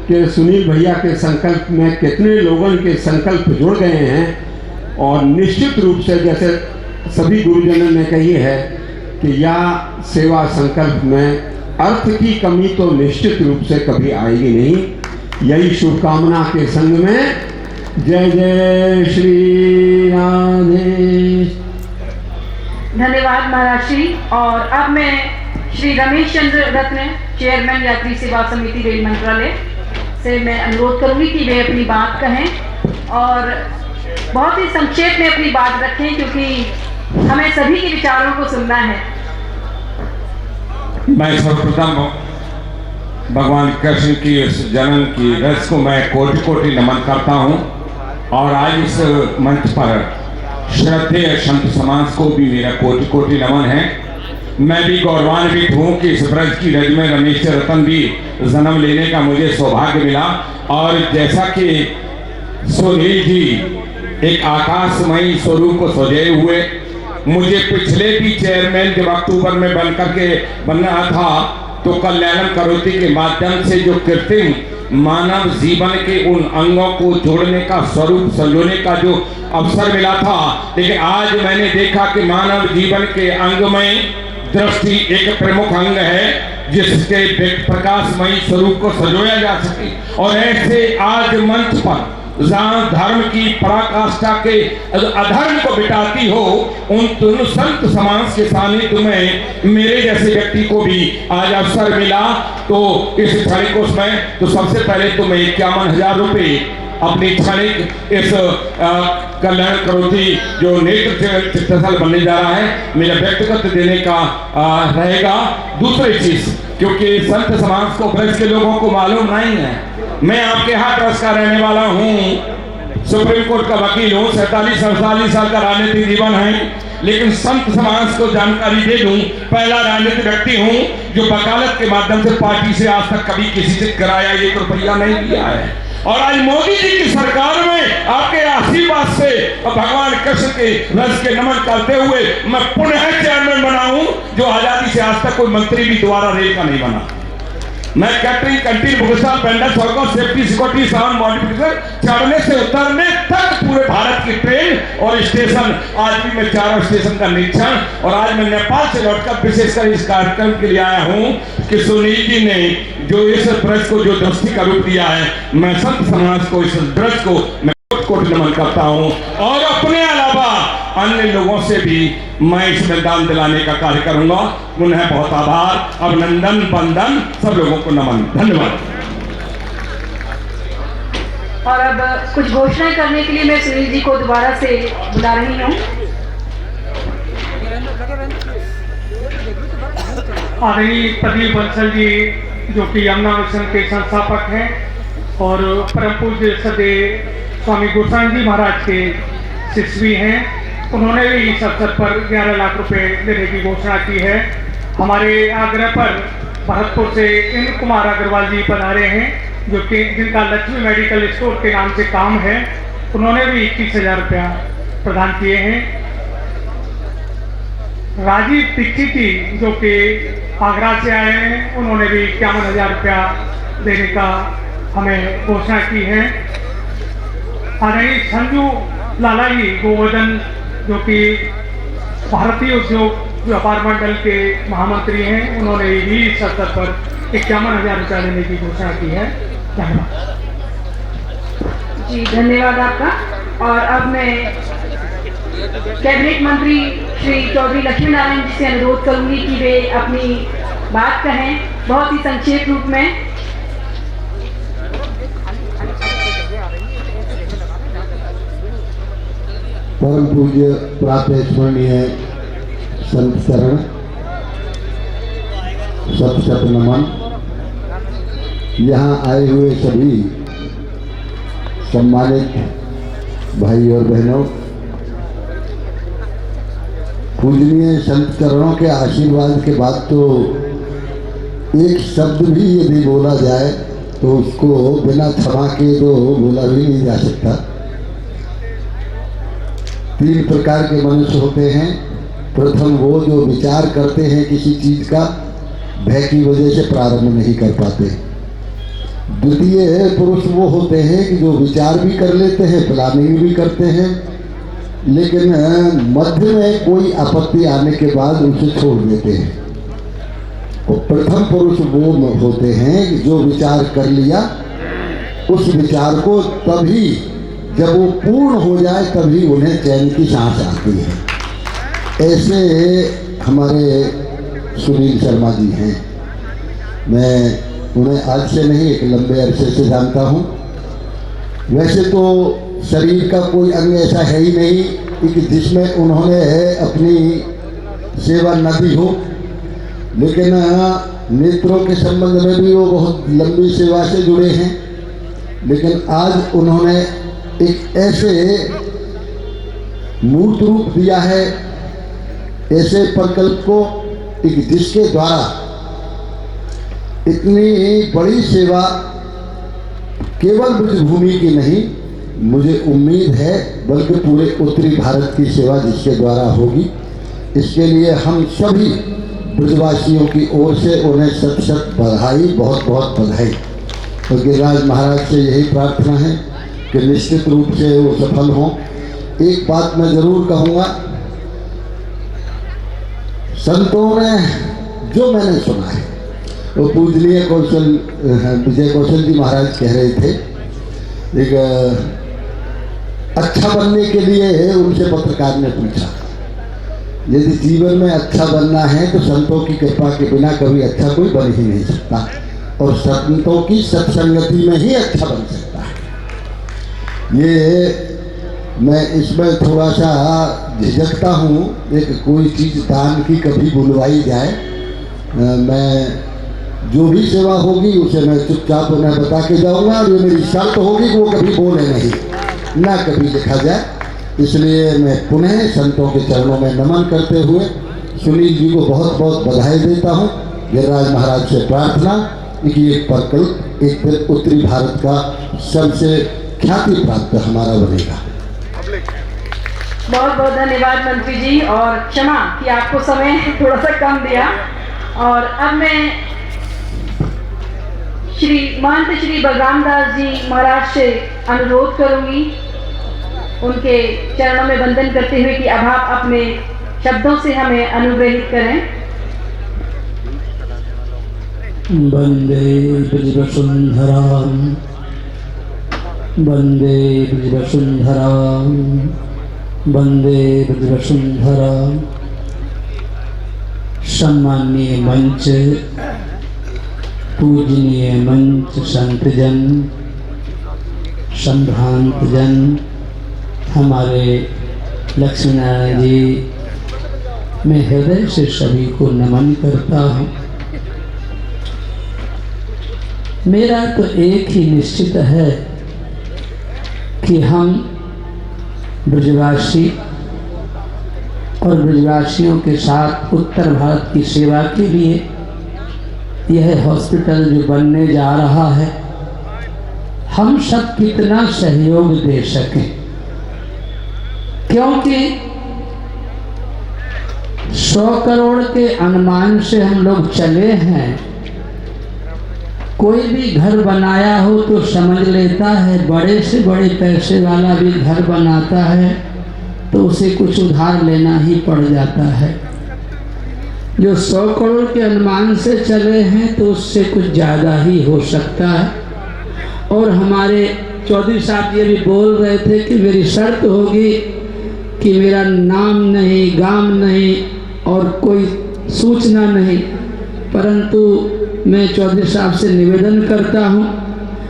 कि सुनील भैया के संकल्प में कितने लोगों के संकल्प जुड़ गए हैं। और निश्चित रूप से जैसे सभी गुरुजनों ने कही है कि या सेवा संकल्प में अर्थ की कमी तो निश्चित रूप से कभी आएगी नहीं। यही शुभकामना के संग में जय जय श्री राधे। धन्यवाद महाराज श्री। और अब मैं श्री रमेश चंद्र रत्न, चेयरमैन यात्री सेवा समिति रेल मंत्रालय से मैं अनुरोध करूंगी कि वे अपनी बात कहें। और बहुत ही संक्षेप में अपनी बात रखें, क्योंकि हमें सभी के विचारों को सुनना है। मैं सर्वप्रथम भगवान कृष्ण की इस जन्म की रस को मैं कोटि कोटि नमन करता हूँ और आज इस मंच पर श्रद्धेय संत समाज को भी मेरा कोटि कोटि नमन है। मैं भी गौरवान्वित हूँ कि इस ब्रज की रज में रमेश रतन भी जन्म लेने का मुझे सौभाग्य मिला। और जैसा कि सुनील जी एक आकाशमयी स्वरूप को सजाए हुए, मुझे पिछले भी चेयरमैन जब अक्टूबर में बन करके बनना था तो कल्याणम करोति के माध्यम से जो कृत्रिम मानव जीवन के उन अंगों को जोड़ने का स्वरूप संजोने का जो अवसर मिला था, लेकिन आज मैंने देखा कि मानव जीवन के अंगमय दृष्टि एक प्रमुख अंग है जिसके प्रकाशमयी स्वरूप को संजोया जा सके। और ऐसे आज मंच पर जहाँ धर्म की पराकाष्ठा के अधर्म को बिटाती हो, उन संत समाज के सानिध्य में मेरे जैसे व्यक्ति को भी आज अवसर मिला। तो इस क्षणिक उसमें तो सबसे पहले तो मैं 51,000 रुपये अपनी क्षणिक इस कल्याण करोति जो नेत्र चिकित्सालय बनने जा रहा है मेरा व्यक्तिगत देने का रहेगा। दूसरी चीज, क्योंकि संत समाज को ब्रज के लोगों को मालूम नहीं है, मैं आपके यहाँ ट्रस्ट का रहने वाला हूँ, सुप्रीम कोर्ट का वकील हूँ, 47-48 साल का राजनीतिक जीवन है, लेकिन संत समाज को जानकारी दे दूं, पहला राजनीतिक व्यक्ति हूँ जो वकालत के माध्यम से पार्टी से आज तक कभी किसी से किराया 1 रुपया नहीं दिया है। और आज मोदी जी की सरकार में आपके आशीर्वाद से भगवान कृष्ण के रस के नमन करते हुए मैं पुनः चेयरमैन बना हूं, जो आजादी से आज तक कोई मंत्री भी दोबारा रेल का नहीं बना। मैं catering canteen Bhushan pandal circle safety security sound modification चढ़ने से उतरने तक पूरे भारत की ट्रेन और स्टेशन, आज भी मैं 4 स्टेशन का निरीक्षण। और आज मैं नेपाल से लौटकर विशेषकर इस कार्यक्रम के लिए आया हूँ कि सुनील जी ने जो इस ब्रज को जो दृष्टि का रूप दिया है, मैं संत समाज को इस ब्रज को मैं कोटि नमन करता हूँ। और अपने अलावा अन्य लोगों से भी मैं इसमें दान दिलाने का कार्य करूंगा। उन्हें बहुत आभार, अभिनंदन, वंदन, सब लोगों को नमन, धन्यवाद। और अब कुछ घोषणाएं करने के लिए मैं सुनील जी को दोबारा से बुला रही हूँ। आदरणीय प्रदीप बंसल जी जो कि यमुना मिशन के संस्थापक हैं और परम पूज्य सदे स्वामी गोस्वामी जी महाराज के शिष्य भी हैं, उन्होंने भी इस अवसर पर 11 लाख रुपए देने की घोषणा की है। हमारे आग्रह पर भरतपुर से इंद्र कुमार अग्रवाल जी पधारे हैं, जो कि जिनका लक्ष्मी मेडिकल स्टोर के नाम से काम है, उन्होंने भी 21,000 रुपया प्रदान किए हैं। राजीव दीक्षित जी जो कि आगरा से आए हैं, उन्होंने भी 51,000 रुपया देने का हमें घोषणा की है। आदरणीय संजू लाला जी गोवर्धन जो कि भारतीय उद्योग व्यापार मंडल के महामंत्री हैं, उन्होंने भी इस अवसर पर 51,000 रुपया देने की घोषणा की है। धन्यवाद जी, धन्यवाद आपका। और अब मैं कैबिनेट मंत्री श्री चौधरी लक्ष्मी नारायण जी से अनुरोध करूंगी कि वे अपनी बात कहें बहुत ही संक्षेप रूप में। परम पूज्य प्राप्त स्मरणीय संत चरण, सत सत नमन। यहाँ आए हुए सभी सम्मानित भाई और बहनों, पूजनीय संत चरणों के आशीर्वाद के बाद तो एक शब्द भी यदि बोला जाए तो उसको बिना क्षमा के तो बोला भी नहीं जा सकता। 3 प्रकार के मनुष्य होते हैं। प्रथम वो जो विचार करते हैं किसी चीज़ का, भय की वजह से प्रारंभ नहीं कर पाते। द्वितीय पुरुष वो होते हैं कि जो विचार भी कर लेते हैं, प्लानिंग भी करते हैं, लेकिन मध्य में कोई आपत्ति आने के बाद उसे छोड़ देते हैं। और प्रथम पुरुष वो होते हैं कि जो विचार कर लिया, उस विचार को तभी जब वो पूर्ण हो जाए तभी उन्हें चैन की सांस आती है। ऐसे हमारे सुनील शर्मा जी हैं। मैं उन्हें आज से नहीं, एक लंबे अरसे से जानता हूँ। वैसे तो शरीर का कोई अंग ऐसा है ही नहीं कि जिसमें उन्होंने अपनी सेवा न दी हो, लेकिन नेत्रों के संबंध में भी वो बहुत लंबी सेवा से जुड़े हैं। लेकिन आज उन्होंने एक ऐसे मूर्त रूप दिया है, ऐसे प्रकल्प को एक जिसके द्वारा इतनी बड़ी सेवा केवल ब्रजभूमि की नहीं, मुझे उम्मीद है बल्कि पूरे उत्तरी भारत की सेवा जिसके द्वारा होगी। इसके लिए हम सभी ब्रजवासियों की ओर से उन्हें शत शत बधाई, बहुत बहुत बधाई। तो गिरिराज महाराज से यही प्रार्थना है कि निश्चित रूप से वो सफल हों। एक बात मैं जरूर कहूँगा, संतों में जो मैंने सुना है वो पूजनीय विजय कौशल जी महाराज कह रहे थे, एक अच्छा बनने के लिए उनसे पत्रकार ने पूछा, यदि जीवन में अच्छा बनना है तो संतों की कृपा के बिना कभी अच्छा कोई बन ही नहीं सकता, और संतों की सत्संगति में ही अच्छा बन सकता है। ये मैं इसमें थोड़ा सा झिझकता हूँ, एक कोई चीज़ दान की कभी बुलवाई जाए, मैं जो भी सेवा होगी उसे मैं चुपचाप उन्हें बता के जाऊँगा, और ये मेरी शर्त होगी कि वो कभी बोले नहीं, ना कभी लिखा जाए। इसलिए मैं पुनः संतों के चरणों में नमन करते हुए सुनील जी को बहुत बहुत बधाई देता हूँ। गिरिराज महाराज से प्रार्थना कि ये प्रकल्प एक दिन उत्तरी भारत का सबसे ख्याति प्राप्त हमारा बनेगा। बहुत बहुत धन्यवाद मंत्री जी, और क्षमा कि आपको समय थोड़ा सा कम दिया। और अब मैं महंत श्री बलराम दास जी महाराज से अनुरोध करूंगी, उनके चरणों में वंदन करते हुए कि अब आप अपने शब्दों से हमें अनुग्रहित करें। वंदे ब्रजवसुंधरां, वंदे ब्रजवसुंधरां, वंदे ब्रजवसुंधरां। सम्माननीय मंच, पूजनीय मंच, संतजन, संभ्रांत जन, हमारे लक्ष्मीनारायण जी, मैं हृदय से सभी को नमन करता हूँ। मेरा तो एक ही निश्चित है कि हम ब्रजवासी और ब्रजवासियों के साथ उत्तर भारत की सेवा के लिए यह हॉस्पिटल जो बनने जा रहा है, हम सब कितना सहयोग दे सकें, क्योंकि 100 करोड़ के अनुमान से हम लोग चले हैं। कोई भी घर बनाया हो तो समझ लेता है, बड़े से बड़े पैसे वाला भी घर बनाता है तो उसे कुछ उधार लेना ही पड़ जाता है। जो 100 करोड़ के अनुमान से चले हैं तो उससे कुछ ज़्यादा ही हो सकता है। और हमारे चौधरी साहब ये भी बोल रहे थे कि मेरी शर्त होगी कि मेरा नाम नहीं, गाम नहीं और कोई सूचना नहीं, परंतु मैं चौधरी साहब से निवेदन करता हूँ,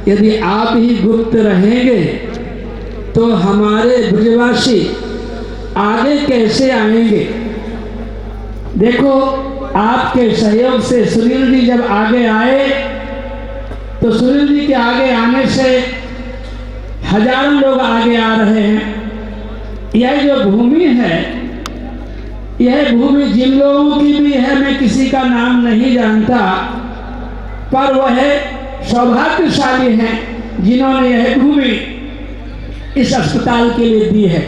यदि आप ही गुप्त रहेंगे तो हमारे ब्रजवासी आगे कैसे आएंगे। देखो, आपके सहयोग से सुनील जी जब आगे आए तो सुनील जी के आगे आने से हजारों लोग आगे आ रहे हैं। यह जो भूमि है, यह भूमि जिन लोगों की भी है, मैं किसी का नाम नहीं जानता, पर वह सौभाग्यशाली हैं जिन्होंने यह भूमि इस अस्पताल के लिए दी है।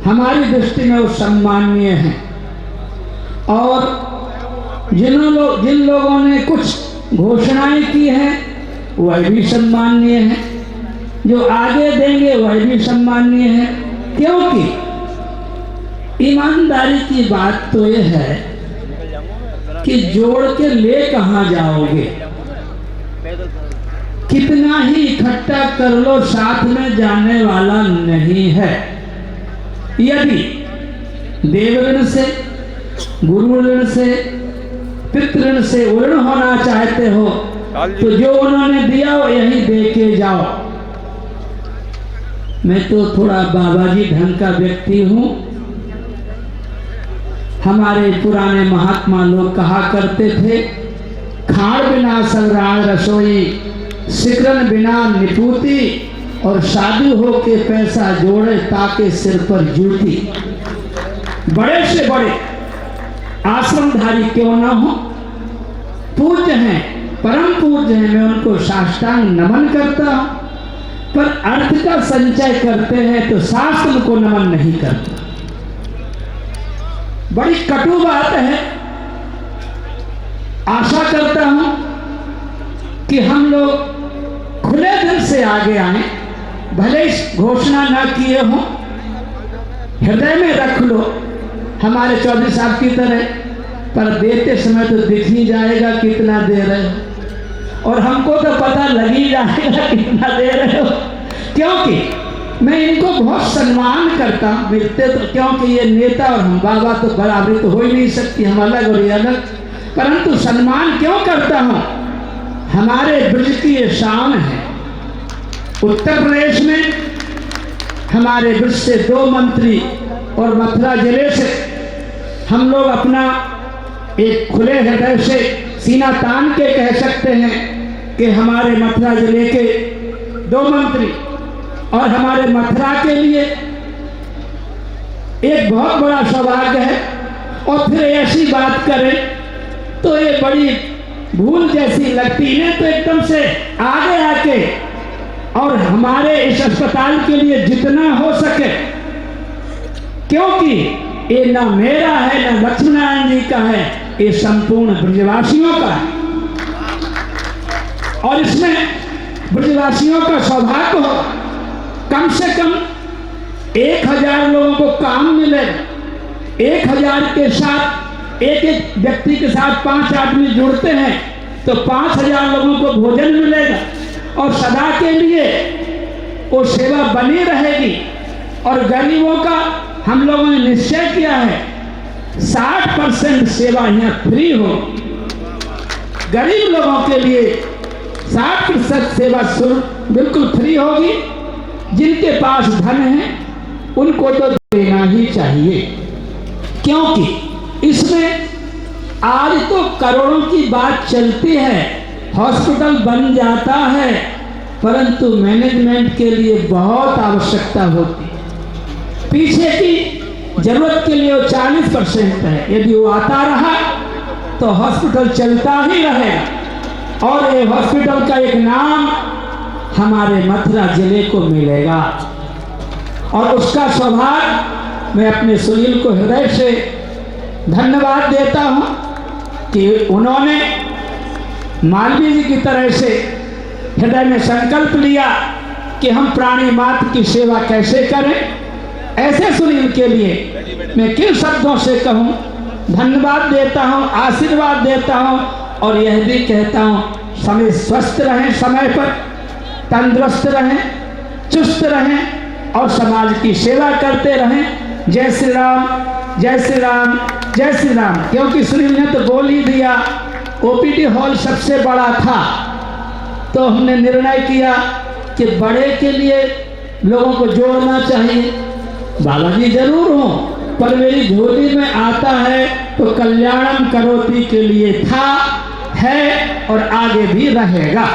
हमारी दृष्टि में वो सम्माननीय है। और जिन लोगों ने कुछ घोषणाएं की हैं वह भी सम्माननीय है, जो आगे देंगे वह भी सम्माननीय है। क्योंकि ईमानदारी की बात तो यह है कि जोड़ के ले कहाँ जाओगे, कितना ही इकट्ठा कर लो, साथ में जाने वाला नहीं है। यदि देव ऋण से, गुरु ऋण से, पितृ ऋण से ऋण होना चाहते हो तो जो उन्होंने दिया वो यही दे के जाओ। मैं तो थोड़ा बाबा जी ढंग का व्यक्ति हूँ। हमारे पुराने महात्मा लोग कहा करते थे, खाण बिना संग्राम रसोई, सिकरन बिना निपूती, और शादी हो के पैसा जोड़े ताके सिर पर जूती। बड़े से बड़े आश्रमधारी क्यों ना हो, पूज्य हैं, परम पूज्य हैं, मैं उनको साष्टांग नमन करता हूँ, पर अर्थ का संचय करते हैं तो शास्त्र को नमन नहीं करता। बड़ी कटु बात है। आशा करता हूं कि हम लोग खुले दिल से आगे आए, भले घोषणा ना किए हो, हृदय में रख लो हमारे चौधरी साहब की तरह, पर देते समय तो दिख ही जाएगा कितना दे रहे हो, और हमको तो पता लग ही जाएगा कितना दे रहे हो, क्योंकि मैं इनको बहुत सम्मान करता हूँ। मिलते तो क्योंकि ये नेता और हम बाबा तो बराबरी तो हो ही नहीं सकती, हम अलग और ये अलग, परंतु सम्मान क्यों करता हूँ, हमारे ब्रज की ये शान है। उत्तर प्रदेश में हमारे ब्रज से 2 मंत्री और मथुरा जिले से हम लोग अपना एक खुले हृदय से सीना तान के कह सकते हैं कि हमारे मथुरा जिले के 2 मंत्री और हमारे मथुरा के लिए एक बहुत बड़ा सौभाग्य है। और फिर ऐसी बात करें तो ये बड़ी भूल जैसी लगती है, तो एकदम से आगे आके और हमारे इस अस्पताल के लिए जितना हो सके, क्योंकि ये ना मेरा है ना लक्ष्मीनारायण जी का है, ये संपूर्ण ब्रजवासियों का है, और इसमें ब्रजवासियों का सौभाग्य हो, कम से कम 1000 लोगों को काम मिले। 1000 के साथ एक एक व्यक्ति के साथ 5 आदमी जुड़ते हैं तो 5000 लोगों को भोजन मिलेगा, और सदा के लिए वो सेवा बनी रहेगी। और गरीबों का हम लोगों ने निश्चय किया है 60% सेवा यहाँ फ्री हो, गरीब लोगों के लिए 60% सेवा बिल्कुल फ्री होगी। जिनके पास धन है उनको तो देना ही चाहिए, क्योंकि इसमें आज तो करोड़ों की बात चलती है, हॉस्पिटल बन जाता है, परंतु मैनेजमेंट के लिए बहुत आवश्यकता होती है। पीछे की जरूरत के लिए वो 40% है, यदि वो आता रहा तो हॉस्पिटल चलता ही रहेगा, और ये हॉस्पिटल का एक नाम हमारे मथुरा जिले को मिलेगा। और उसका सौभाग्य मैं अपने सुनील को हृदय से धन्यवाद देता हूँ कि उन्होंने मालवीय जी की तरह से हृदय में संकल्प लिया कि हम प्राणी मात्र की सेवा कैसे करें। ऐसे सुनील के लिए मैं किन शब्दों से कहूँ, धन्यवाद देता हूँ, आशीर्वाद देता हूँ, और यह भी कहता हूँ समय स्वस्थ रहें, समय पर तंदुरुस्त रहें, चुस्त रहें और समाज की सेवा करते रहें। जय श्री राम, जय श्री राम, जय श्री राम। क्योंकि सुनील ने तो बोल ही दिया, ओपीडी हॉल सबसे बड़ा था, तो हमने निर्णय किया कि बड़े के लिए लोगों को जोड़ना चाहिए। बाबा जी जरूर हो, पर मेरी झोली में आता है तो कल्याणम करोति के लिए था, है और आगे भी रहेगा।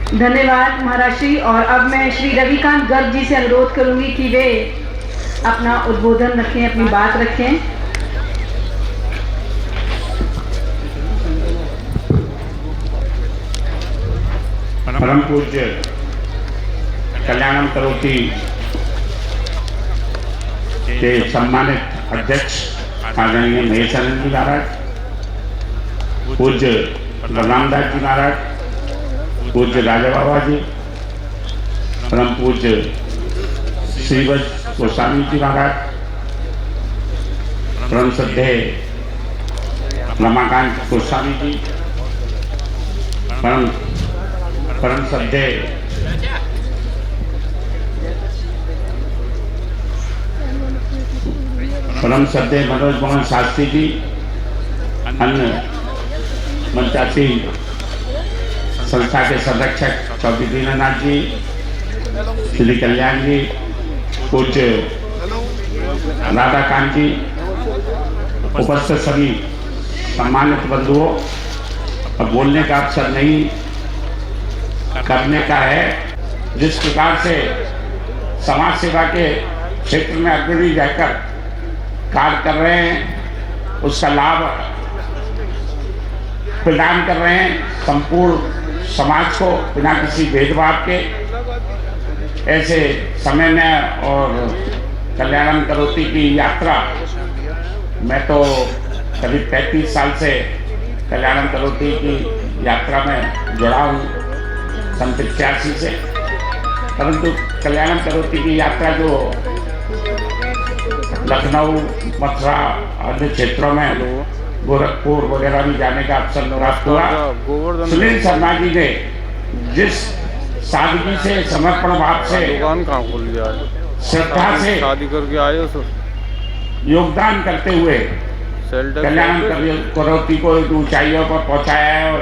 धन्यवाद महाराज श्री। और अब मैं श्री रविकांत गर्ग जी से अनुरोध करूंगी कि वे अपना उद्बोधन रखें, अपनी बात रखें। परम पूज्य कल्याणम करोति के सम्मानित अध्यक्ष आदरणीय महेशानंद जी महाराज, पूज्य बलरामदास जी महाराज, पूज्य राजा बाबा जी, परम पूज्य श्रीवज गोस्वामी जी महाराज, परम श्रद्धेय रमाकांत गोस्वामी जी, परम श्रद्धेय मनोज मोहन शास्त्री जी, अन्य मंचासी संस्था के संरक्षक चौधरी दीनानाथ जी, श्री कल्याण जी, कुछ राधाकांत जी, उपस्थित सभी सम्मानित बंधुओं, अब बोलने का अवसर नहीं करने का है। जिस प्रकार से समाज सेवा के क्षेत्र में अग्रणी रहकर कार्य कर रहे हैं, उसका लाभ प्रदान कर रहे हैं संपूर्ण समाज को बिना किसी भेदभाव के। ऐसे समय में और कल्याणम करोति की यात्रा, मैं तो करीब 35 साल से कल्याणम करोति की यात्रा में जुड़ा हूँ, सन 85 से। परंतु कल्याणम करोति की यात्रा जो लखनऊ, मथुरा, अन्य क्षेत्रों में गोरखपुर वगैरह भी जाने का अवसर प्राप्त हुआ। सुनील शर्मा जी ने जिस सादगी से, समर्पण भाव से, श्रद्धा से शादी करके आए योगदान करते हुए कल्याण करोति को ऊंचाइयों पर पहुंचाया है और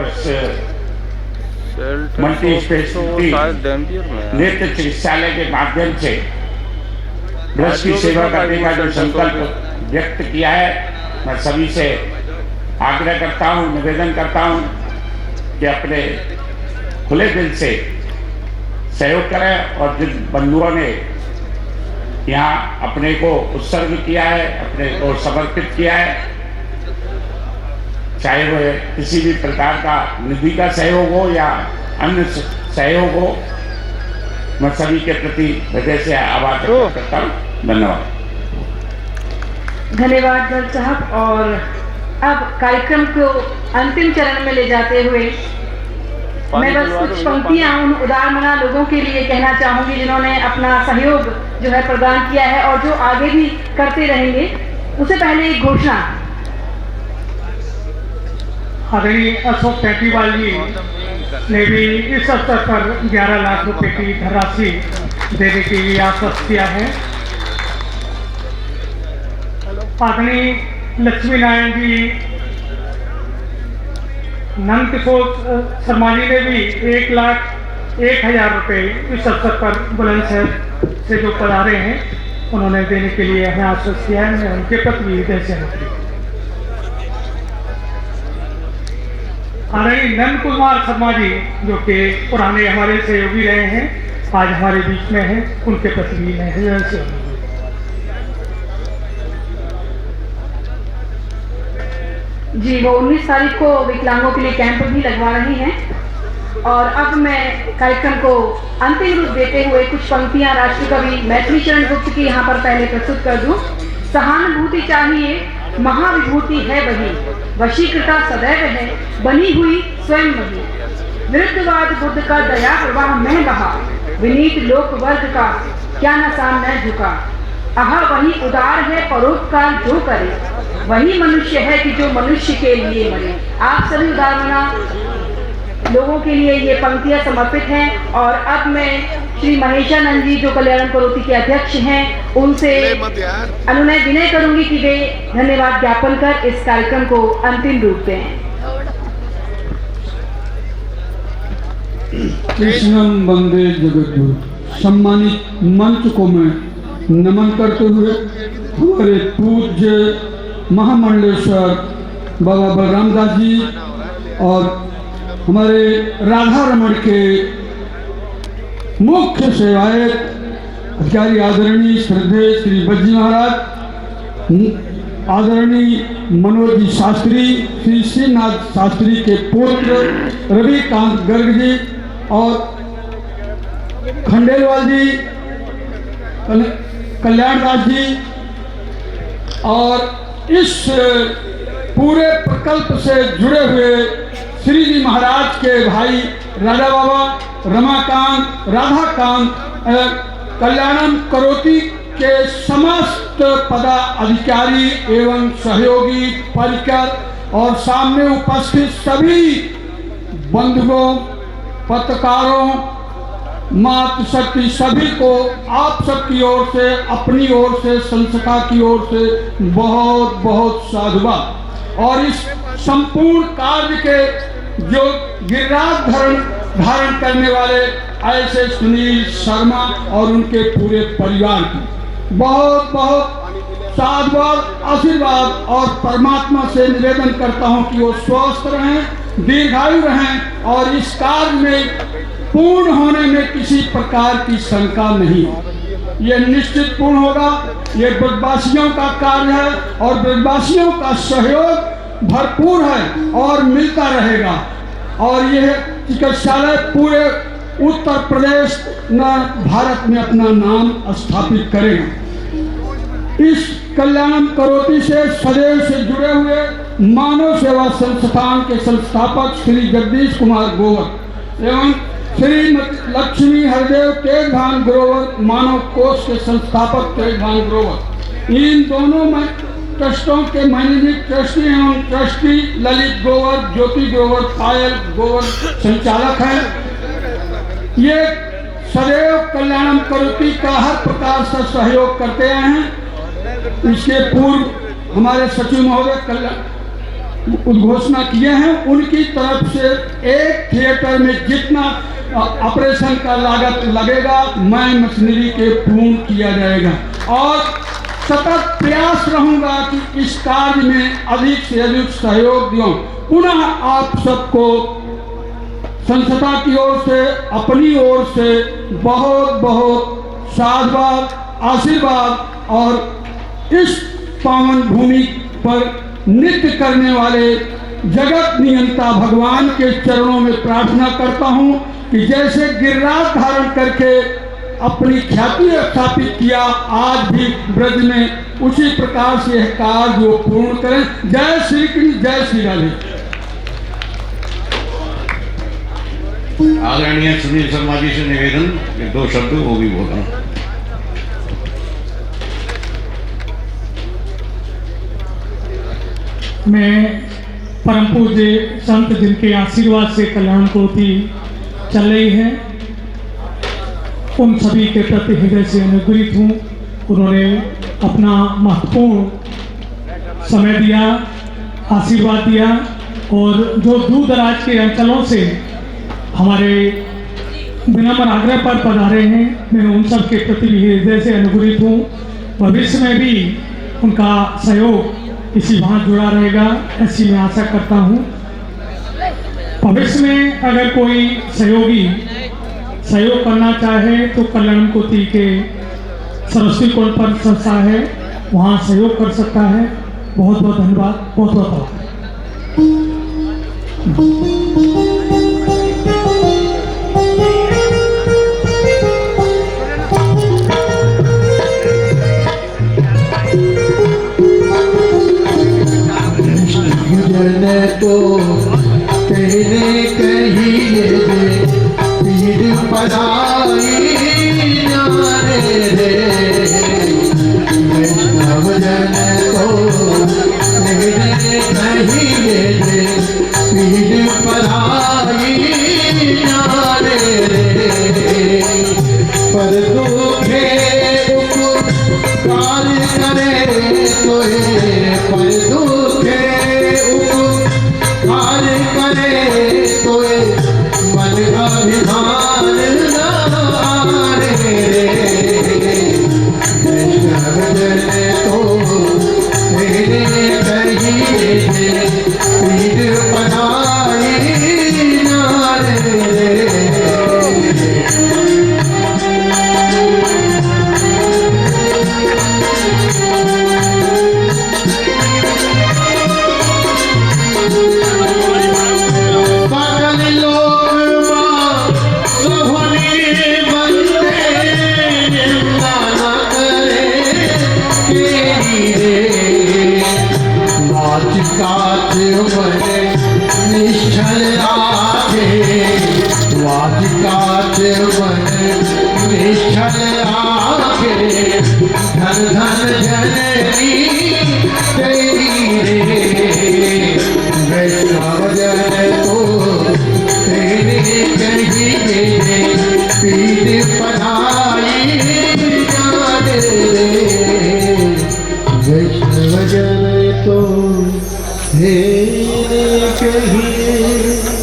मल्टी स्पेशलिटी नेत्र चिकित्सालय के माध्यम से ब्रज की सेवा करने का जो संकल्प व्यक्त किया है, मैं सभी से आग्रह करता हूं, निवेदन करता हूं कि अपने खुले दिल से सहयोग करें और जिन बंधुओं ने यहाँ अपने को उत्सर्ग किया है, अपने को समर्पित किया है, चाहे वह किसी भी प्रकार का निधि का सहयोग हो या अन्य सहयोग हो, मैं सभी के प्रति हृदय से आभार व्यक्त करता हूँ। धन्यवाद। धन्यवाद जज साहब। और अब कार्यक्रम को अंतिम चरण में ले जाते हुए मैं बस कुछ पंक्तियां उन उदारमना लोगों के लिए कहना चाहूंगी जिन्होंने अपना सहयोग जो है प्रदान किया है और जो आगे भी करते रहेंगे। उससे पहले एक घोषणा। आदरणीय अशोक टेटीवाल जी ने भी इस अवसर पर 11 लाख रुपए की धनराशि देने के लिए आश्वस्त किया है। आदरणीय लक्ष्मी नारायण जी, नंद किशोर शर्मा जी ने भी 1,01,000 रुपए इस अवसर पर बुलंदशहर से जो पधारे हैं उन्होंने देने के लिए हमें आश्वस्त किया है। मैं उनके प्रति भी हृदय से आदरणीय नंद कुमार शर्मा जी जो कि पुराने हमारे सहयोगी रहे हैं, आज हमारे बीच में हैं, उनके प्रति भी मैं हृदय से जी। वो 19 तारीख को विकलांगों के लिए कैंप भी लगवा रही हैं। और अब मैं कार्यक्रम को अंतिम रूप देते हुए कुछ पंक्तियां राष्ट्र कवि मैथिली चरण गुप्त की यहाँ पर पहले प्रस्तुत कर दूं। सहानुभूति चाहिए, महाविभूति है वही, वशीकृता सदैव है, बनी हुई स्वयं वही। विरुद्धवाद बुद्ध का दया प्रवाह में बहा, विनीत लोक वर्ग का क्या न सामने झुका। आहा वही उदार है परोपकार जो करे, वही मनुष्य है कि जो मनुष्य के लिए मरे। आप सभी उदारमना लोगों के लिए ये पंक्तियां समर्पित हैं। और अब मैं श्री महेशानंद जी जो कल्याण करोति के अध्यक्ष हैं, उनसे अनुनय विनय करूंगी कि वे धन्यवाद ज्ञापन कर इस कार्यक्रम को अंतिम रूप दें। कृष्णम वंदे जगद्गुरु। सम्मानित मंच को मैं नमन करते हुए हमारे पूज्य महामंडलेश्वर बाबा बलरामदास जी और हमारे राधा रमण के मुख्य सेवायत अधिकारी आदरणीय श्रद्धेय श्री बज्जी महाराज, आदरणीय मनोज जी शास्त्री, श्री श्रीनाथ शास्त्री के पुत्र रविकांत गर्ग जी और खंडेलवाल जी, कल्याणदास जी और इस पूरे प्रकल्प से जुड़े हुए श्री जी महाराज के भाई राधा बाबा, रमाकांत, राधाकांत, कल्याणम करोति के समस्त पदाधिकारी एवं सहयोगी परिकर और सामने उपस्थित सभी बंधुओं, पत्रकारों, मातृ शक्ति सभी को आप सबकी ओर से, अपनी ओर से, संस्था की ओर से बहुत बहुत साधुवाद। और इस संपूर्ण कार्य के जो गिरिराज धारण करने वाले ऐसे सुनील शर्मा और उनके पूरे परिवार की बहुत बहुत साधुवाद आशीर्वाद और परमात्मा से निवेदन करता हूं कि वो स्वस्थ रहें, दीर्घायु रहें और इस कार्य में पूर्ण होने में किसी प्रकार की शंका नहीं हो। ये निश्चित पूर्ण होगा। ये ब्रजवासियों का कार्य है और ब्रजवासियों का सहयोग भरपूर है और मिलता रहेगा और यह चिकित्सालय पूरे उत्तर प्रदेश भारत में अपना नाम स्थापित करेगा। इस कल्याणम करोति से सदैव से जुड़े हुए मानव सेवा संस्थान के संस्थापक श्री जगदीश कुमार ग्रोवर एवं श्री लक्ष्मी हरदेव तेजभान ग्रोवर मानव कोष के संस्थापक तेजभान ग्रोवर, इन दोनों में ट्रस्टों के मैनेजिंग ट्रस्टी एवं ट्रस्टी ललित ग्रोवर, ज्योति ग्रोवर, पायल ग्रोवर संचालक हैं। ये सदैव कल्याणम करोति का हर प्रकार से सहयोग करते आए हैं। इसके पूर्व हमारे सचिव महोदय उद्घोषणा किए हैं, उनकी तरफ से एक थिएटर में जितना ऑपरेशन का लागत लगेगा मैं मशीनरी के पूर्ण किया जाएगा और सतत प्रयास रहूंगा कि इस कार्य में अधिक से अधिक सहयोग दूं। पुनः आप सबको संस्था की ओर से अपनी ओर से बहुत बहुत साधुवाद आशीर्वाद और इस पावन भूमि पर नृत्य करने वाले जगत नियंता भगवान के चरणों में प्रार्थना करता हूं कि जैसे गिरिराज धारण करके अपनी ख्याति स्थापित किया, आज भी ब्रज में उसी प्रकार से यह कार्य वो पूर्ण करें। जय श्री कृष्ण, जय श्री राधे। आदरणीय सुनील शर्मा जी से निवेदन कि 2 शब्द वो भी बोलना। मैं परम पूज्य संत जिनके आशीर्वाद से कल्याण कोटि चल रही है, उन सभी के प्रति हृदय से अनुग्रहित हूँ। उन्होंने अपना महत्वपूर्ण समय दिया, आशीर्वाद दिया और जो दूर दराज के अंचलों से हमारे विनम्र आग्रह पर पधारे हैं, मैं उन सब के प्रति भी हृदय से अनुग्रहित हूँ। भविष्य में भी उनका सहयोग इसी भांति जुड़ा रहेगा, ऐसी मैं आशा करता हूँ। भविष्य में अगर कोई सहयोग करना चाहे तो कल्याण कोटि के सरस्वती कोण पर संस्था है, वहाँ सहयोग कर सकता है। बहुत बहुत धन्यवाद, बहुत बहुत आभार। तो तेरे कहिए पीर पराई जाने रे, वैष्णव जन तो तेरे कहिए पीर पराई जाने रे, पर दुखे उपकार करे तो पर दुखे उपकार करे तो मन अभिमान रे, वैष्णव जन तो तेरे कहिए पीर पराई जाने रे। काच बने निश्चल राखे, वाच काच बने निश्चल राखे, धन धन जननी तेरी रे, वैष्णव जन तो तेरे कहिए पीर पराई जाने रे, वैष्णव जन तो अंधेरे कहिए